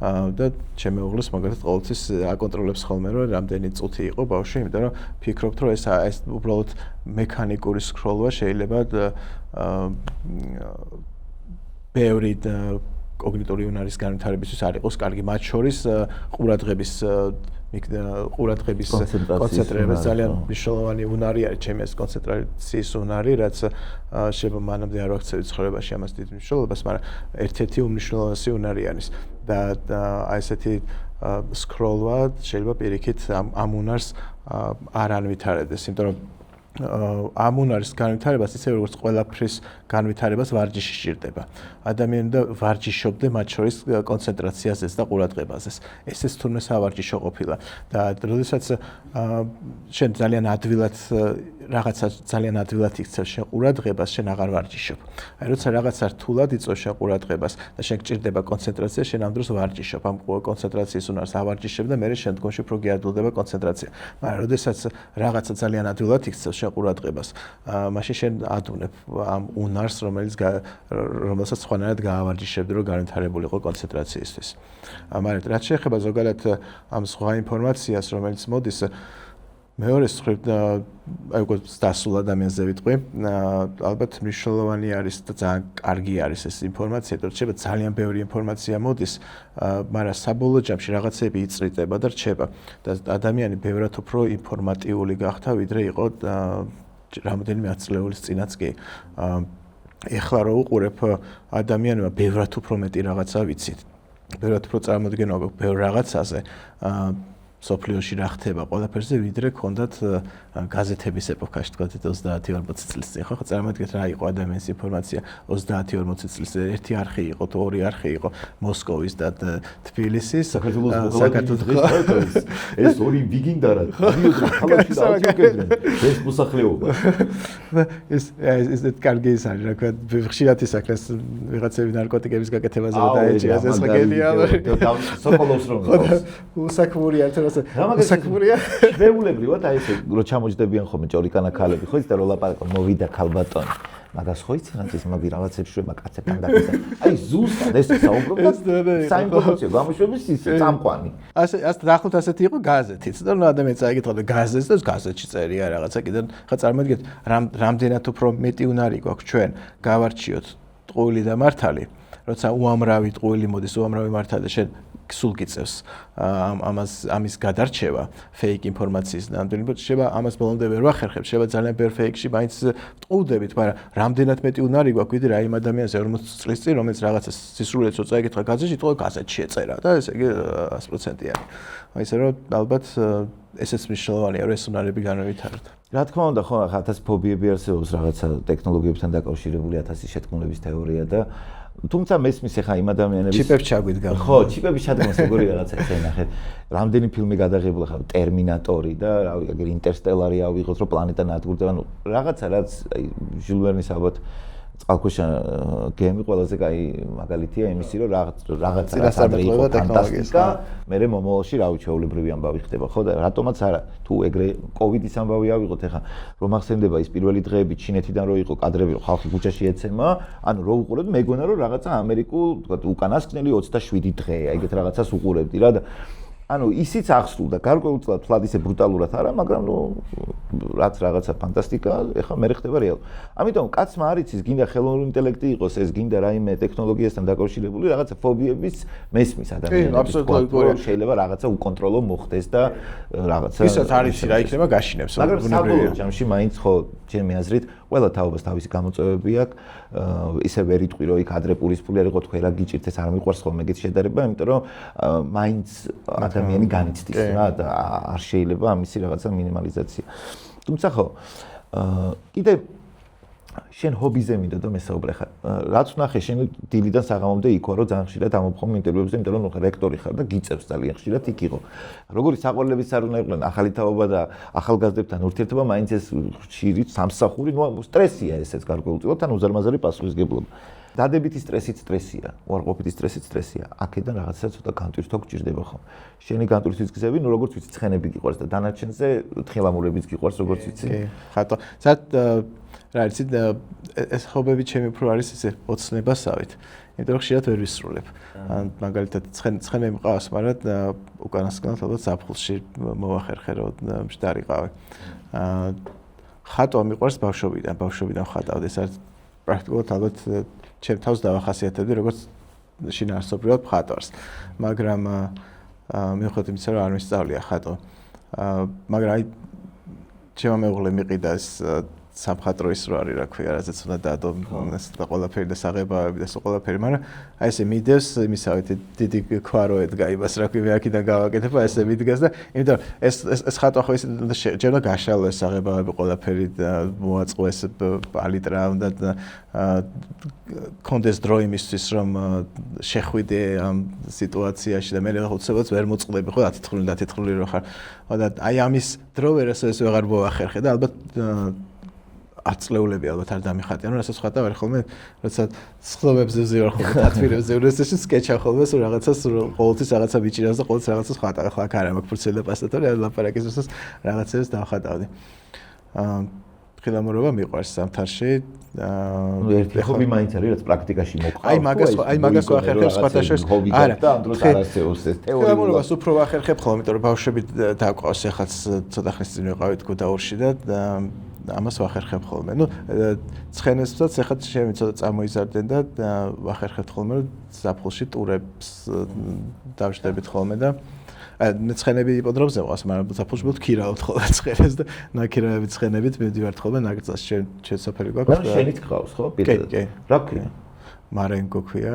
და ჩემი უღლეს მაგალითად ყოველთვის აკონტროლებს ხოლმე რომ რამდენი წუთი იყო ბავშვი, იმიტომ რომ ფიქრობთ რომ ეს უბრალოდ მექანიკური სკროლვა შეიძლება ბევრი კოგნიტური უნარის განვითარებისთვის არ იყოს კარგი, მათ შორის ყურადღების კონცენტრირება ძალიან მნიშვნელოვანი უნარი არის, ჩემი ეს კონცენტრაციის უნარი, რაც შეიძლება მანამდე არ ვაქცევი ცხოვრებაში ამას დიდ მნიშვნელობას, მაგრამ ერთ-ერთი უმნიშვნელოვანესი უნარი არის და აი ესეთი სკროლვა შეიძლება პირიქით ამ უნარს არ ანვითარებდეს, იმიტომ რომ ამ უნარის განვითარებას ისე როგორც ყველაფრის განვითარებას ვარჯიში სჭირდება. ადამიანი და ვარჯიშობდე მათ შორის კონცენტრაციაზეც და ყურადღებაზეც. ესეც თურმე სავარჯიშო ყოფილა და როდესაც შენ ძალიან ადვილად იქცევ შენ ყურადღებას, შენ აღარ ვარჯიშობ. აი როცა რაღაცა რთულად იწვევს შენ ყურადღებას და შენ გჭირდება კონცენტრაცია, შენ ამ დროს ვარჯიშობ. ამ კონცენტრაციის უნარს ავარჯიშებ და მერე შემდგომში უფრო გიადვილდება კონცენტრაცია. მაგრამ როდესაც რაღაცა ძალიან ადვილად იქცევს შენ ყურადღებას, მაშინ შენ ადუნებ ამ უნარს, რომელსაც სხვანაირად გაავარჯიშებდი, რომ განვითარებულიყო კონცენტრაციისთვის. მაგრამ რაც შეეხება ზოგადად ამ სხვა ინფორმაციას, რომელიც მოდის მეორე სწრაფ აი უკვე დასულ ადამიანზე ვიტყვი, ალბათ მნიშვნელოვანი არის და ძალიან კარგი არის ეს ინფორმაცია, რომ შეიძლება ძალიან ბევრი ინფორმაცია მოდის, მაგრამ საბოლოო ჯამში რაღაცები იწრიტება და რჩება და ადამიანი ბევრად უფრო ინფორმატიული გახდა, ვიდრე იყო რამოდენიმე ათწლეულის წინაც კი. ეხლა რო უყურებ ადამიანებმა ბევრად უფრო მეტი რაღაცა ვიცით. ბევრად უფრო წარმოდგენა აქვს ბევრ რაღაცაზე. სოფლიოში რა ხდება ყველაფერზე, ვიდრე ქონდათ გაზეთების ეპოქაში, თქვათ 30-40 წლის წინ. ხო, წარმოიდგინეთ რა იყო ადამიანის ინფორმაცია 30-40 წლის წინ. ერთი არხი იყო, თუ ორი არხი იყო, მოსკოვის და თბილისის, საქართველოს. ეს ორი ვიგინდარა, დიოდრო ქალაქში დაუჭირდნენ ეს მოსახლეობა. ეს კარგი ის არის, რა ქვია, ხშირად ისაკრეს ვიღაცები ნარკოტიკების გაკეთებაზე და დაეჭირა ეს გენიალური. სოკოლოვს რომ უსაქმურია საკმურია ჩვეულებრივად აი ესე რო ჩამოჯდებიან ხოლმე ჭორიკანა ქალები ხო იცით რომ ლაპარაკო მოვიდა ქალბატონი მაგას ხო იცით რა მაგ რაღაცებს შვება კაცებთან დაგეცა აი ზუსტად ეს საუბრობ და საინფორმაციო გამოშვების ის წამყვანი ასე დაახლოებით ასეთი იყო გაზეთიც და ადამიანს აიგეთყოდა გაზეთს და გაზეთში წერია რაღაცა კიდე ხა წარმოიდგინეთ რამდენად უფრო მეტი უნარი გვაქვს ჩვენ გავარჩიოთ ტყუილი და მართალი როცა უამრავი ტყუილი მოდის უამრავი მართალი და შენ სულ გიწევს ამის გადარჩევა fake ინფორმაციის ნამდვილად შეიძლება ამას ბოლომდე ვერ ვახერხებ შეიძლება ძალიან ბევრ fake-ში მაინც ტყუდებით მაგრამ რამდენად მეტი უნარი გვაქვს ვიდრე აი იმ ადამიანს 40 წლის წინ რომელიც რაღაცა სისრულიეც როცა ეკითხა გაზეთში თქო გაზეთში ეწერა და ესე იგი 100%-იანი აი ესე რომ ალბათ ესეც მნიშვნელოვანია რომ ეს უნარები განვითაროთ რა თქმა უნდა ხო 1000 ფობიები არსებობს რაღაცა ტექნოლოგიებთან დაკავშირებული 1000 შეთქმულების თეორია და თუმცა მესმის ახლა იმ ადამიანების ჩიპებს ჩაგვიდგა ხო ჩიპების ჩადგმას როგორი რაღაცა ესე ნახეთ რამდენი ფილმი გადაღებულა ხა ტერმინატორი და რავი აგერ ინტერსტელარი ავიღოთ რომ პლანეტა ნადგურდება ანუ რაღაცა რაც აი ჟულ ვერნის ალბათ წყალქვეშა გემი ყველაზე კაი მაგალითია იმისი რომ რაღაცა ფანტასტიკა მე მომავალში რავი ჩაოლებრივი ამბავი ხდება ხო და რატომაც არა თუ ეგრე კოვიდის ამბავი ავიღოთ ახლა რომ ახსენდება ის პირველი დღეები ჩინეთიდან რო იყო კადრები რომ ხალხი ქუჩაში ეცემა ანუ რო უყურებთ მეგონა რომ რაღაცა ამერიკულ თქვა უკანასკნელი 27 დღეა ეგეთ რაღაცას უყურებდი რა და ანუ ისიც ახსულდა გარკვეულწილად თლად ისე ბრუტალურად არა მაგრამ ნუ რაც რაღაცა ფანტასტიკა ეხლა მე ხდება რეალ ამიტომ კაცმა არ იცის გინდა ხელოვნური ინტელექტი იყოს ეს გინდა რაიმე ტექნოლოგიასთან დაკავშირებული რაღაცა ფობიების მესმის ადამიანებს შეიძლება რაღაცა უკონტროლო მოხდეს და რაღაცა ისაც არის რა იქნება გაშინებს მაგრამ საბოლოო ჯამში მაინც ხო ჩემი აზრით ყველა თაობას თავისი გამოწვევები აქვს ისე ვერ იტყვი რომ იქ ადრე პულისფული არ იყო თქვენ რა გიჭირთ ეს არ მიყვარს ხოლმე ეგეთ შედარება იმიტომ რომ მაინც ადამიანი განიცდის რა და არ შეიძლება ამისი რაღაცა მინიმალიზაცია. თუმცა ხო კიდე შენ ჰობიზე მინდა და მესაუბრე ხარ. რაც ვნახე შენ დილიდან საღამომდე იქ ვარ რომ ძალიან ხშირად ამოფხომ ინტერვიუებზე იმიტომ რომ რექტორი ხარ და გიწევს ძალიან ხშირად იქ იყო. როგორი საყვარლების არ უნდა იყვნენ ახალი თაობა და ახალგაზრდებთან ურთიერთობა მაინც ეს ხშირი სამსახური ნუ სტრესია ესეც გარკვეულწილად ან უზარმაზარი პასუხისგებლობა. დადებითი სტრესია, უარყოფითი სტრესია. აქედან რაღაცა ცოტა განტვირთვა გჭირდება ხო. შენი განტვირთვის გზები, ნუ როგორც ვიცი, ცხენები გიყვარს და დანარჩენზე თხილამურებიც გიყვარს, როგორც ვიცი. კი, ხატო. საერთოდ რა იცით, ეს ხობები ჩემი უფრო არის ესე ოცნებასავით. იმიტომ რომ ხშირად ვერ ვისრულებ. ან მაგალითად ცხენები მყავს, მაგრამ უკანასკნელად ალბათ ზაფხულში მოვახერხე რომ მშდარიყავი. ხატვა მიყვარს ბავშვობიდან ხატავდი, ეს არის პრაქტიკულად ალბათ ჩემ თავს დავახასიათებდი როგორც შინაარსობრივად მხატვარს მაგრამ მიუხედავად იმისა რომ არ მისწავლია ხატვა მაგრამ აი ჩემმა მეუღლე მიყიდა ეს სამხატვრო ის რო არის რა ქვია რაზეც უნდა დაადო ეს და ყველაფერი და საღებავები და ყველაფერი მაგრამ აი ესე მიდევს იმისავით დიდი ქვა რო ედგა იმას რა ქვია აქედან გავაკეთებ აი ესე მიდგას და იმიტომ ეს ხატვა ხო ისე ჯერ უნდა გაშალო ეს საღებავები ყველაფერი მოაწყო ეს პალიტრა უნდა კონდეს დრო იმისთვის რომ შეხვიდე ამ სიტუაციაში და მე უცებად ვერ მოწყდები ხო 10 რო ხარ და აი ამის დრო ვერასოდეს ვეღარ მოვახერხე და ალბათ აწლეულები ალბათ არ დამიხატიან, რასაც ხატა ვერ ხოლმე, როცა სხდომებზე ვზივარ ხოლმე, თათბირებზე ვზევ, სკეჩა ხოლმე, სულ რაღაცას ყოველთვის რაღაცა ბიჭირავს და ყოველთვის რაღაცას ხატა. ახლა აქ არა მაქვს ფურცელი და პასტატორი, არ ლაპარაკის დროს რაღაცებს დავხატავდი. ხილამურობა მიყვარს სამთარში. ნუ ერთი ხობი მაინც არის, რაც პრაქტიკაში მოყავს. აი მაგას ვახერხებ სხვათა შორის. არა, და ამ დროს არ არსებობს ეს თეორია. ხილამურობას უფრო ვახერხებ ხოლმე, იმიტომ რომ ბავშვები დაყავს, ეხლაც ცოტა ხნის წინ ვიყავით გუდაურში და ამას ვახერხებ ხოლმე. ნუ ცხენებსაც ეხლა შემი ცოტა წამოიზარდნენ და ვახერხებთ ხოლმე რომ ზაფხულში ტურებს დავждებით ხოლმე და მე ცხენები იპოდრომზე ვყავს, მაგრამ ზაფხულში მოდ ქირავთ ხოლმე ცხენებს და ნაქირავებით ცხენებით მივდივართ ხოლმე ნაკრძალში შენ სოფელი გვაქვს. და შენიც გყავს ხო? პირდაპირ. კი. რა ქვია? მარენგო ქვია,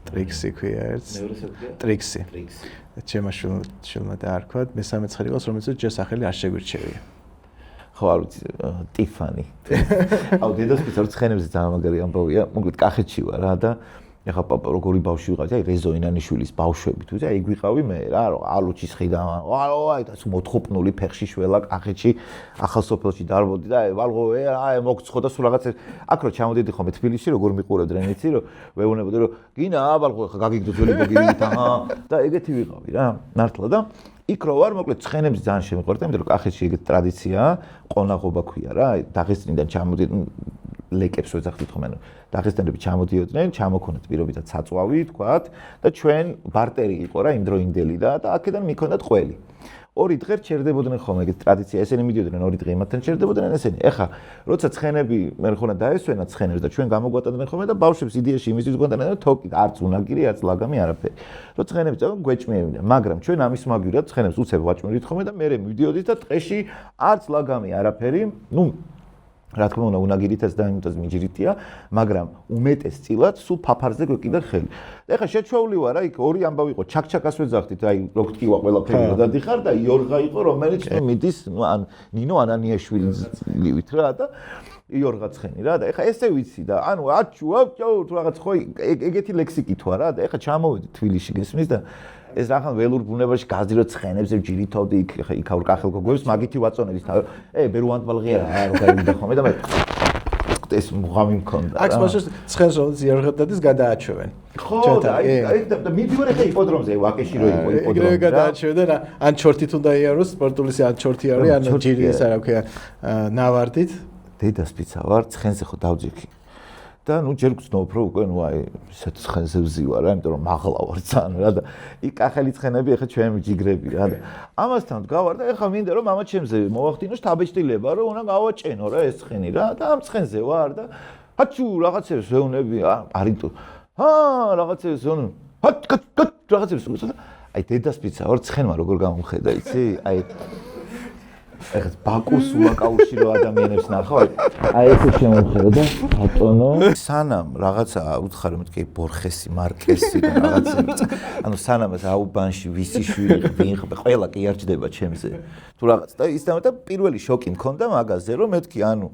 ტრიქსი ქვია ერთს. ტრიქსი. ჩემმა შვილმა დაარქვა, მესამე ცხენი ყავს, რომელსაც ჯერ სახელი არ შეგვირჩევია. ხო არ ვიცი ტიფანი. აუ დედას ვიწარ ცხენებზე ძალიან მაგარი ამბავია. მოკლედ კახეთში ვარ რა და ეხა პაპა როგორი ბავშვი ვიყავი, აი რეზო ინანიშვილის ბავშვები თუ აი ეგ ვიყავი მე რა, ალუჩის ხიდან. აი და მოთხოპნული ფეხში შველა კახეთში ახალსოფელში დარბოდი და აი ვალღო აი მოგცხო და სულ რაღაც აქ რო ჩამოდიდი ხოლმე თბილისში როგორ მიყურებდნენ იცი რომ ვეუბნებოდი რომ გინა ვალღო ხა გაგიგდო ძველი გოგირით აჰა და ეგეთი ვიყავი რა მართლა და იქ რო ვარ, მოკლედ ცხენებს ძალიან შემიყვარდა, იმიტომ რომ კახეთში ეგეთი ტრადიციაა, ყონაღობა ქვია რა, დაღესტნიდან ჩამოდიდი ლეკებს ვეძახდით ხომ ანუ დაღესტნელები ჩამოდიოდნენ, ჩამოქონდათ პირობითად საწვავი, თქვათ და ჩვენ ბარტერი იყო რა იმდროინდელი და აქედან მიქონდათ ყველი. ორი დღე ჩერდებოდნენ ხომ ეგეთ ტრადიცია, ესენი მიდიოდნენ ორი დღე იმათთან ჩერდებოდნენ ესენი. ეხა როცა ცხენები მე ხონა დაესვენათ ცხენებს და ჩვენ გამოგვატანდნენ ხომ და ბავშვებს იდეაში იმისთვის გვანდანენ და თოკი არც უნაგირი, არც ლაგამი არაფერი. რო ცხენები წავ გვეჭმევინა, მაგრამ ჩვენ ამის მაგივრად ცხენებს უცებ ვაჭმევით ხომ და მე მივდიოდით და ტყეში არც ლაგამი არაფერი, ნუ რა თქმა უნდა უნაგირითაც და იმითაც მიჯრიტია, მაგრამ უმეტესწილად სულ ფაფარზე გვეკიდა ხელი. და ეხა შეჩვეული ვარ, აი ორი ამბავი იყო, ჩაკჩაკას ვეძახდით, აი რო გტკივა ყველაფერი და დადიხარ და იორღა იყო, რომელიც მიდის, ნუ ან ნინო ანანიაშვილივით რა და იორღა ცხენი რა და ეხა ესე ვიცი და ანუ აჩუ თუ რაღაც ხო ეგეთი ლექსიკი თვა რა და ეხა ჩამოვედი თბილისში გესმის და ეს რახან ველურ ბუნებაში გაზირო ცხენებზე ვჯირითავდი იქ აურ კახელკო გვევს მაგითი ვაწონედის თავი ბერუანტ ბალღია რა რო გაივიდა ხოლმე და მე ეს მუღამი მქონდა აქ მოსეს ცხენს რომ ზიარღებდადის გადააჩვევენ ხო აი და მიდივარ ეხა იპოდრომზე ვაკეში რო იყო იპოდრომი რა გადააჩვევენ და ან ჩორთით უნდა იაროს სპორტული ან ჩორთი არის ან ჯირი ეს რა ქვია ნავარდით დედასპიცა ვარ ცხენზე ხო დავჯიქი და ნუ ჯერ გწნობ რომ უკვე ნუ აი ისეთ ცხენზე ვზივარ რა იმიტომ რომ მაღლა ვარ ძალიან რა და იქ კახელი ცხენები ეხა ჩემი ჯიგრები რა და ამასთან ვდგავარ და ეხა მინდა რომ მამა ჩემზე მოვახდინო შთაბეჭდილება რომ უნდა გავაჭენო რა ეს ცხენი რა და ამ ცხენზე ვარ და აჩუ რაღაცებს ვეუნები არიტო რაღაცებს ვეუნები რაღაცებს და აი დედასპიცა ვარ ცხენმა როგორ გამომხედა იცი აი ეხლა ბაკუს ულაკაუში რო ადამიანებს ნახავ აი ესე შემომხედა და ბატონო სანამ რაღაცა უთხარი მეთქი ბორხესი მარკესი და რაღაცა ანუ სანამ ეს აუბანში ვისი შვილი ვინ ყველა კი არ ჯდება ჩემზე თუ რაღაც და ის და პირველი შოკი მქონდა მაგაზე რომ მეთქი ანუ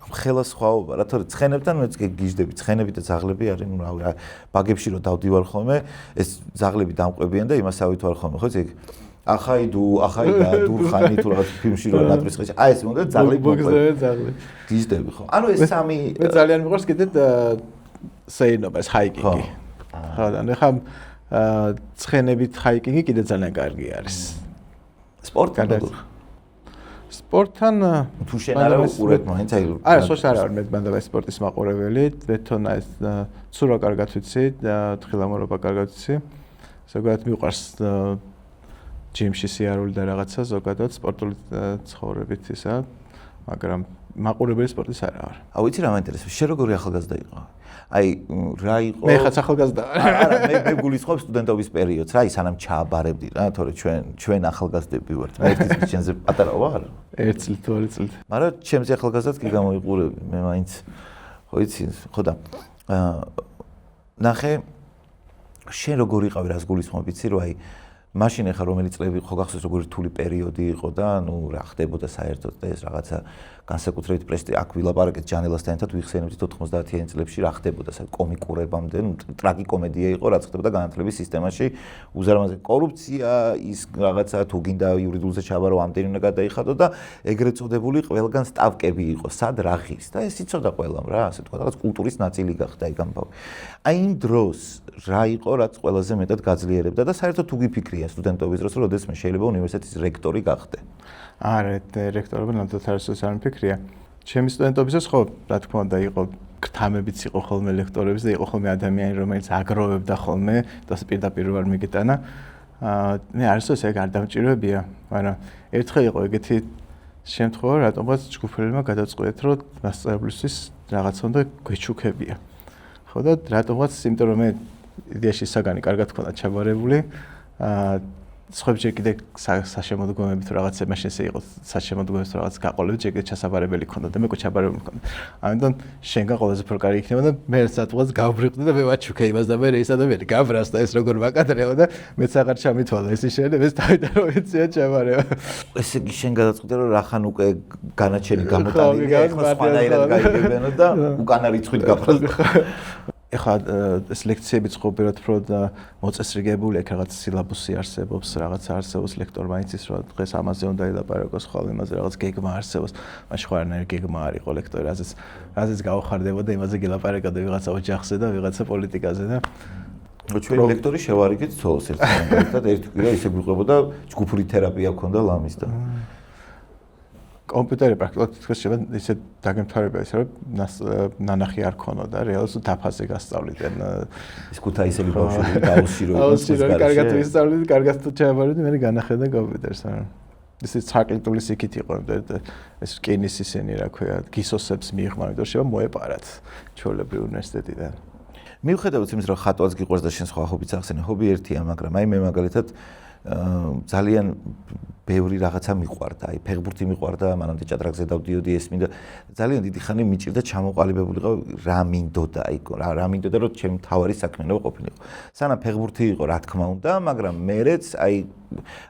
ხელა სხვაობა რა თორე ცხენებთან მეც გიждები ცხენები და ზაღლები არის ნუ რა ბაგებში რო დავდივარ ხოლმე ეს ზაღლები დამყვებიან და იმასავით ვარ ხოლმე ხო ეგ ახაიდა დურხანი თუ რაღაც ფილმში რო ნატრიცხი აი ეს უნდა ზაღლები გიждები ხო ანუ ეს სამი მე ძალიან მიყვარს კიდე საინობა ეს ჰაიკინგი ხო და ხა ცხენებით ჰაიკინგი კიდე ძალიან კარგი არის სპორტთან სპორტთან თუ შენ არა უყურებ მაინც აი არა სოც არა მე მანდ სპორტის მაყურებელი თვითონ ეს ცურვა კარგად ვიცი და თხილამურობა კარგად ვიცი ზოგადად მიყვარს ჯიმში სიარული და რაღაცა ზოგადად სპორტული ცხოვრებით ისა მაგრამ მაყურებელი სპორტის არა ვარ აუ იცი რა მაინტერესებს შენ როგორი ახალგაზრდა იყო აი რა იყო მე ხაც ახალგაზრდა არა მე გულისხმობ სტუდენტობის პერიოდს რა ის სანამ ჩააბარებდი რა თორე ჩვენ ახალგაზრდები ვართ მე ერთის ჩემზე პატარა ვარ 1 წლით 2 წლით მაგრამ ჩემზე ახალგაზრდად კი გამოიყურები მე მაინც ხო იცი ხო და ნახე შენ როგორ იყავი რას გულისხმობ იცი რომ აი მაშინ ახლა რომელი წლები ხო გახსოვს როგორი რთული პერიოდი იყო და ნუ რა ხდებოდა საერთოდ და ეს რაღაცა განსაკუთრებით პრესტიჟი აქ ვილაპარაკეთ ჯანელასთან ერთად ვიხსენებდით 90-იანი წლებში რა ხდებოდა კომიკურებამდე ნუ ტრაგიკომედია იყო რაც ხდებოდა განათლების სისტემაში უზარმაზარი კორუფცია ის რაღაცა თუ გინდა იურიდიულზე ჩაბარო ამდენი უნდა გადაიხადო და ეგრეთ წოდებული ყველგან სტავკები იყო სად რა ღირს და ეს იცოდა ყველამ რა ასე თქვა რაღაც კულტურის ნაწილი გახდა იქ ამბავი აი იმ დროს რა იყო რაც ყველაზე მეტად გაძლიერებდა და საერთოდ თუ გიფიქრია სტუდენტობის დროს რომ როდესაც მე შეიძლება უნივერსიტეტის რექტორი გახდე არა რექტორობა ნამდვილად არ მიფიქრია ჩემი სტუდენტობისას ხო რა თქმა უნდა იყო გრთამებიც იყო ხოლმე ლექტორების და იყო ხოლმე ადამიანი რომელიც აგროვებდა ხოლმე და პირდაპირ ვარ მიგიტანა მე არ ვიცი ეს არ დამჭიროებია მაგრამ ერთხელ იყო ეგეთი შემთხვევა რატომღაც ჯგუფელებმა გადაწყვეტეთ რომ მასწავლებლისთვის რაღაცა უნდა გვეჩუქებია ხო და რატომღაც იმიტომ რომ მე იდეაში საგანი კარგად ქონდა ჩაბარებული სხვაებჯერ კიდე საშემოდგომებით რაღაცა მაშინ ესე იყო საშემოდგომებით რაღაც გაყოლები ჯერ კიდე ჩასაბარებელი ქონდა და მე უკვე ჩაბარებული მქონდა ამიტომ შენგან ყველაზე უფრო კარგი იქნება და მე სათვალს გავბრიყდი და მე ვაჩუქე იმას და მე ეს ადამიანი გაბრას და ეს როგორ ვაკადრეო და მეც აღარ ჩამითვალა ეს შეიძლება ეს თავიდან რომ ეცია ჩაბარევა ესე იგი შენ გადაწყვეტე რომ რახან უკვე განაჩენი გამოტანილია ახლა სხვანაირად გაიგებენო და უკანა რიცხვით გაბრაზ ეხლა ეს ლექციები წყობილად რო მოწესრიგებული ეგ რაღაც სილაბუსი არსებობს რაღაც არსებობს ლექტორმა იცის რომ დღეს ამაზე უნდა ელაპარაკოს ხოლმე იმაზე რაღაც გეგმა არსებობს მაშინ ხო არანაირი გეგმა არ იყო ლექტორი რაზეც გავხარდებოდა იმაზე გელაპარაკებდა ვიღაცა ოჯახზე და ვიღაცა პოლიტიკაზე და ჩვენი ლექტორი შევარიგეთ ცოლს ერთმანეთთან ერთი კვირა ისე გვიყვებოდა ჯგუფური თერაპია ქონდა ლამის და კომპიუტერი პრაქტიკულად თითქოს შეიძლება ისე დაგემთავრება ისე რომ ნანახი არ ქონოდა რეალურად დაფაზე გასწავლიდნენ ის ქუთაისელი ბავშვები გაუსში რო იყო კარგად ვისწავლით კარგად თუ ჩავარდი მე განახედა კომპიუტერს ეს საკლიტული სიკით იყო ეს რკინის ისენი რა ქვია გისოსებს მიიღმა იმიტომ შეიძლება მოეპარათ ჩვეულებრივ უნივერსიტეტიდან მიუხედავად იმის რომ ხატვაც გიყვარს და შენ სხვა ჰობიც ახსენე ჰობი ერთია მაგრამ აი მე მაგალითად ძალიან ბევრი რაღაცა მიყვარდა, აი ფეხბურთი მიყვარდა, მანამდე ჭადრაკზე დავდიოდი ეს მინდა ძალიან დიდი ხანი მიჭირდა ჩამოყალიბებულიყო რა მინდოდა, აი რა მინდოდა რომ ჩემი თავარი საქმიანობა ყოფილიყო. სანამ ფეხბურთი იყო რა თქმა უნდა, მაგრამ მერეც აი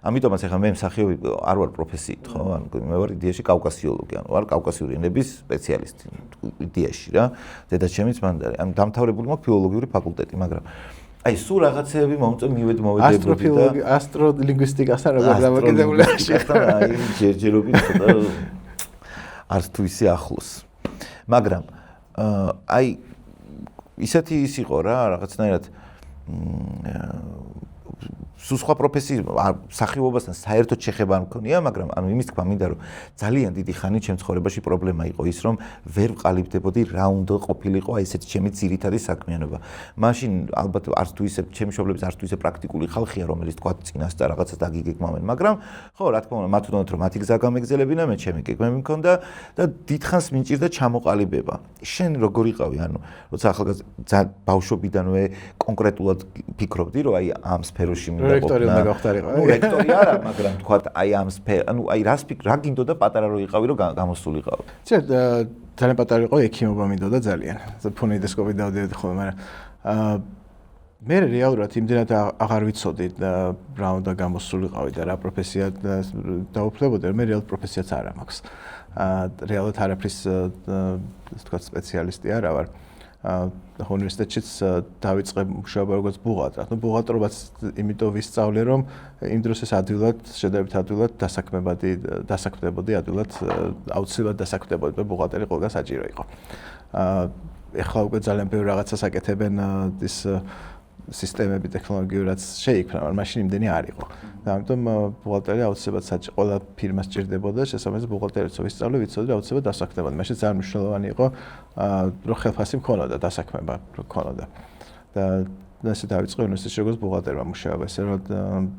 ამიტომაც ახლა მე მსახიობი არ ვარ პროფესიით, ხო? ანუ მე ვარ იდეაში კავკასიოლოგი, ანუ ვარ კავკასიური ენების სპეციალისტი იდეაში რა. დედაჩემიც მანდარი, ანუ დამთავრებული მაქვს ფილოლოგიური ფაკულტეტი, მაგრამ აი სულ რაღაცეები მომწონს მივედრები და ასტროლინგვისტიკასთან როგორ დამოკიდებული ახლა აი ჯერჯერობით ცოტა არც თუ ისე ახლოს მაგრამ აი ისეთი ის იყო რა რაღაცნაირად სულ სხვა პროფესიის სახიობასთან საერთოდ შეხება არ მქონია მაგრამ ანუ იმის თქმა მინდა რომ ძალიან დიდი ხანი ჩემ ცხოვრებაში პრობლემა იყო ის რომ ვერ ვყალიბდებოდი რა უნდა ყოფილიყო აი ესეთი ჩემი ძირითადი საქმიანობა მაშინ ალბათ არც თუ ისე ჩემი მშობლების არც თუ ისე პრაქტიკული ხალხია რომელიც თქვა წინასწარ რაღაცას დაგიგეგმავენ მაგრამ ხო რა თქმა უნდა მათ უნდათ რომ მათი გზა გამეგზელებინა მე ჩემი გეგმები მქონდა და დიდხანს მიჭირდა ჩამოყალიბება შენ როგორ იყავი ანუ როცა ახალგაზრდა ბავშვობიდანვე კონკრეტულად ფიქრობდი რომ აი ამ სფეროში რექტორი უნდა გავხდარიყო. ნუ რექტორი არა, მაგრამ თქვა აი ამ ანუ აი რა გინდოდა პატარა რო იყავი რომ გამოსულიყავ. ცე ძალიან პატარა იყო ექიმობა მინდოდა ძალიან. ფონიდესკოპი დავდიოდი ხოლმე, მაგრამ მე რეალურად იმდენად აღარ ვიცოდი რა უნდა გამოსულიყავი და რა პროფესია დაუფლებოდი, მე რეალურად პროფესიაც არ მაქვს. რეალურად არაფრის თქვა სპეციალისტი არა ვარ. უნივერსიტეტშიც დავიწყე მუშაობა როგორც ბუღალტერ. ნუ ბუღალტერობაც იმიტომ ვისწავლე, რომ იმ დროს ეს ადვილად, შედარებით ადვილად დასაქმდებოდი, ადვილად აუცილებლად დასაქმდებოდი, ბუღალტერი ყველგან საჭირო იყო. ეხლა უკვე ძალიან ბევრი რაღაცას აკეთებენ ის სისტემები ტექნოლოგიურად შეიქმნა, მაგრამ მაშინ იმდენი არ იყო. და ამიტომ ბუღალტერი აუცილებლად საჭირო, ყველა ფირმა სჭირდებოდა, შესაბამისად ბუღალტერიც ვისწავლე, ვიცოდი რა აუცილებლად დასაქმდებოდი. მაშინ ძალიან მნიშვნელოვანი იყო, რომ ხელფასი მქონოდა, დასაქმება მქონოდა. და ესე დავიწყე უნივერსიტეტში როგორც ბუღალტერმა მუშაობა, ესე რომ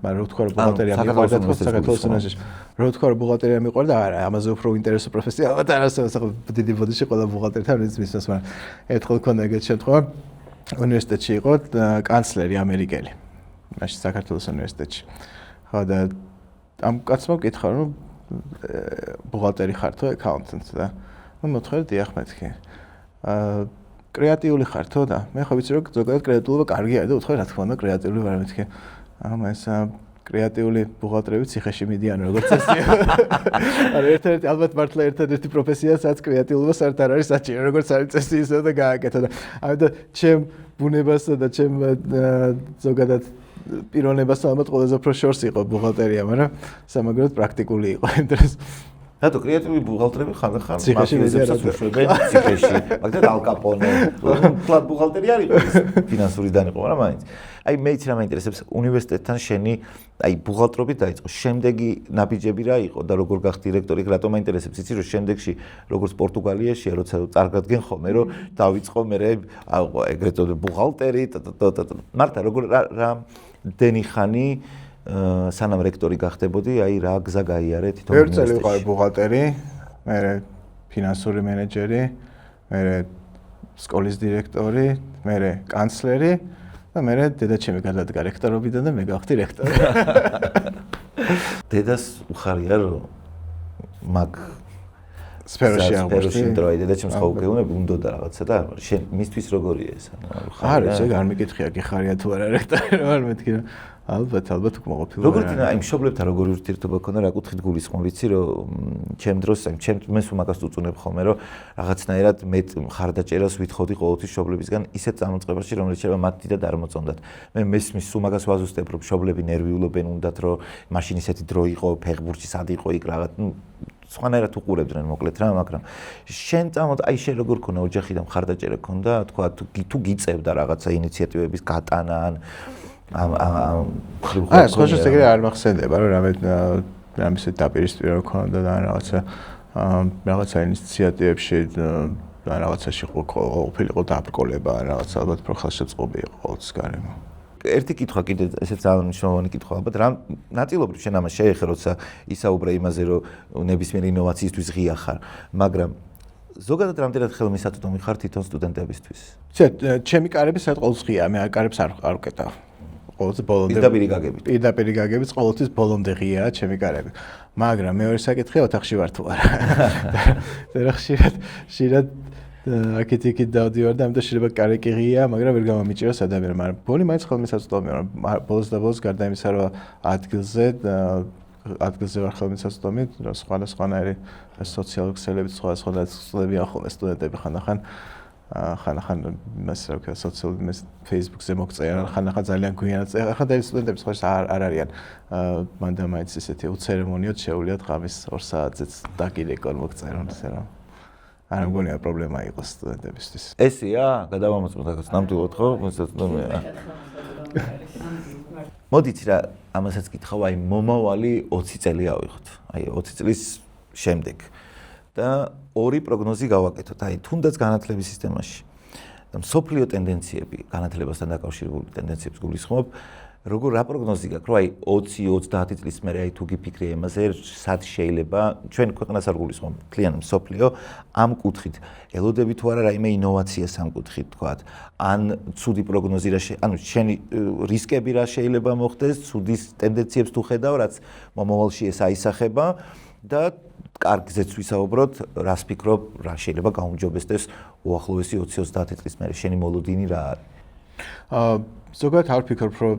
მაგრამ რო თქვა რომ ბუღალტერია მიყვარდა თქო საქართველოს უნივერსიტეტში. რო თქვა რომ ბუღალტერია მიყვარდა, არა, ამაზე უფრო ინტერესო პროფესია, ალბათ არასდროს ახლა დიდი ბოდიში ყველა ბუღალტერთან ის მისვას, მაგრამ ერთხელ ქონდა ეგეთი შემთხვევა. უნივერსიტეტში იყო კანცლერი ამერიკელი. მაშინ საქართველოს უნივერსიტეტში. ხო და ამ კაცმა ვკითხა რომ ბუღალტერი ხართო აკაუნტენტი და ნუ მოთხრა დიახ მეთქი. კრეატიული ხართო და მე ხო ვიცი რომ ზოგადად კრეატულობა კარგია და უთხრა რა თქმა უნდა კრეატიული ვარ მეთქი. ეს კრეატიული ბუღალტრები ციხეში მიდიან როგორც წესი. არა ერთ-ერთი ალბათ მართლა ერთ-ერთი პროფესია სადაც კრეატულობა საერთოდ არ არის საჭირო როგორც არის წესი ისე და გააკეთა და ამიტომ ჩემ ბუნებასა და ჩემ ზოგადად პიროვნებას ალბათ ყველაზე უფრო შორს იყო ბუღალტერია, მაგრამ სამაგერად პრაქტიკული იყო იმ დროს. რატო კრეატიული ბუღალტრები ხანდახან მასპინძლებსაც უშვებენ ციხეში, მაგდად ალკაპონე. ფლატ ბუღალტერი არ იყო ფინანსური დანიყო, მაგრამ მაინც. აი მე იცი რა მაინტერესებს უნივერსიტეტთან შენი აი ბუღალტრობით დაიწყო. შემდეგი ნაბიჯები რა იყო და როგორ გახდი დირექტორი, რატომ მაინტერესებს იცი რომ შემდეგში როგორც პორტუგალიაშია, როცა წარგადგენ ხოლმე რომ დავიწყო მე ეგრეთ ბუღალტერი მარტა როგორ რა დენი ხანი სანამ რექტორი გახდებოდი, აი რა გზა გაიარე თვითონ უნივერსიტეტში. ერთ წელი ვიყავი ბუღალტერი, მე ფინანსური მენეჯერი, მე სკოლის დირექტორი, მე კანცლერი და მე დედაჩემი გადადგა რექტორობიდან და მე გავხდი რექტორი. დედას უხარია რომ მაგ სფეროში აღმოჩნდი. სფეროში დედაჩემს ხო გეუბნები უნდოდა რაღაცა და შენ მისთვის როგორია ეს? არა, ესე არ მიკითხია კი ხარია თუ არა რექტორი, არ მეთქი რა. ალბათ მოყოფილი. როგორ თქმა აი მშობლებთან როგორი ურთიერთობა ქონდა რა კუთხით გულისხმობ ვიცი რომ ჩემ დროს მე სულ მაგას უწუნებ ხოლმე რომ რაღაცნაირად მე ხარდაჭერას ვითხოვდი ყოველთვის მშობლებისგან ისეთ წამოწყებაში რომელიც შეიძლება მათ დიდად არ მოწონდათ. მე მესმის სულ მაგას ვაზუსტებ რომ მშობლები ნერვიულობენ უნდათ რომ მაშინ ისეთი დრო იყო ფეხბურთში სად იყო იქ რაღაც სხვანაირად უყურებდნენ მოკლედ რა მაგრამ შენ აი შენ როგორ ქონა ოჯახიდან ხარდაჭერა ქონდა თქვა თუ გიწევდა რაღაცა ინიციატივების გატანა ან სხვა შეს ეგრე არ მახსენდება რომ რამე ისე დაპირისპირება ქონდა და რაღაცა რაღაცა ინიციატივებში რაღაცაში ყოფილი იყო დაბრკოლება, რაღაც ალბათ პროხალშეწყობი იყო ყოველთვის გარემო. ერთი კითხვა კიდე ესეც ძალიან მნიშვნელოვანი კითხვა, ალბათ რა ნაწილობრივ შენ ამას შეეხე, როცა ისაუბრე იმაზე, რომ ნებისმიერ ინოვაციისთვის ღია ხარ, მაგრამ ზოგადად რამდენად ხელმისაწვდომი ხარ თვითონ სტუდენტებისთვის? ჩემი კარები საერთოდ ყოველთვის ღია, მე კარებს არ ვკეტავ. ყოველთვის ბოლომდე პირდაპირ გაგებით ყოველთვის ბოლომდე ღიაა ჩემი კარები. მაგრამ მეორე საკითხია ოთახში ვარ თუ არა. და ხშირად აქეთ-იქით დავდივარ და ამიტომ შეიძლება კარი კი ღია, მაგრამ ვერ გამომიჭიროს ადამიანს, მაგრამ ბოლი მაინც ხელმისაწვდომია, რომ ბოლოს და ბოლოს გარდა იმისა, რომ ადგილზე ვარ ხელმისაწვდომი, რომ სხვადასხვანაირი სოციალური ქსელებით სხვადასხვა დაწესებულებიან ხოლმე სტუდენტები ხანდახან მასე რა ვქო სოციალური Facebook-ზე მოგწერან, ხანდახან ძალიან გვიანად წერან, ხანდახან სტუდენტები სხვა არ არიან. მანდა მაინც ესეთი უცერემონიოდ შეუვლიათ ღამის 2 საათზეც დაგირეკონ მოგწერონ ესე რა. არ მგონია პრობლემა იყოს სტუდენტებისთვის. ესეა, გადავამოწმოთ აქაც ნამდვილად ხო? მოსაწვდომია. მოდით რა, ამასაც კითხავ, აი მომავალი 20 წელი ავიღოთ. აი 20 წლის შემდეგ. და ორი პროგნოზი გავაკეთოთ. აი თუნდაც განათლების სისტემაში და მსოფლიო ტენდენციები, განათლებასთან დაკავშირებული ტენდენციებს გულისხმობ, რა პროგნოზი გაქვს, რომ აი 20-30 წლის მერე აი თუ გიფიქრე იმაზე, სად შეიძლება ჩვენ ქვეყნას არ გულისხმობ, მთლიან მსოფლიო ამ კუთხით ელოდები თუ არა რაიმე ინოვაციას ამ კუთხით თქვათ, ან ცუდი პროგნოზი რა ანუ შენი რისკები რა შეიძლება მოხდეს, ცუდის ტენდენციებს თუ ხედავ, რაც მომავალში ეს აისახება და კარგზეც ვისაუბროთ, რას ფიქრობ, რა შეიძლება გაუმჯობესდეს უახლოესი 20-30 წლის მერე შენი მოლოდინი რა არის? ზოგადად არ ვფიქრობ, რომ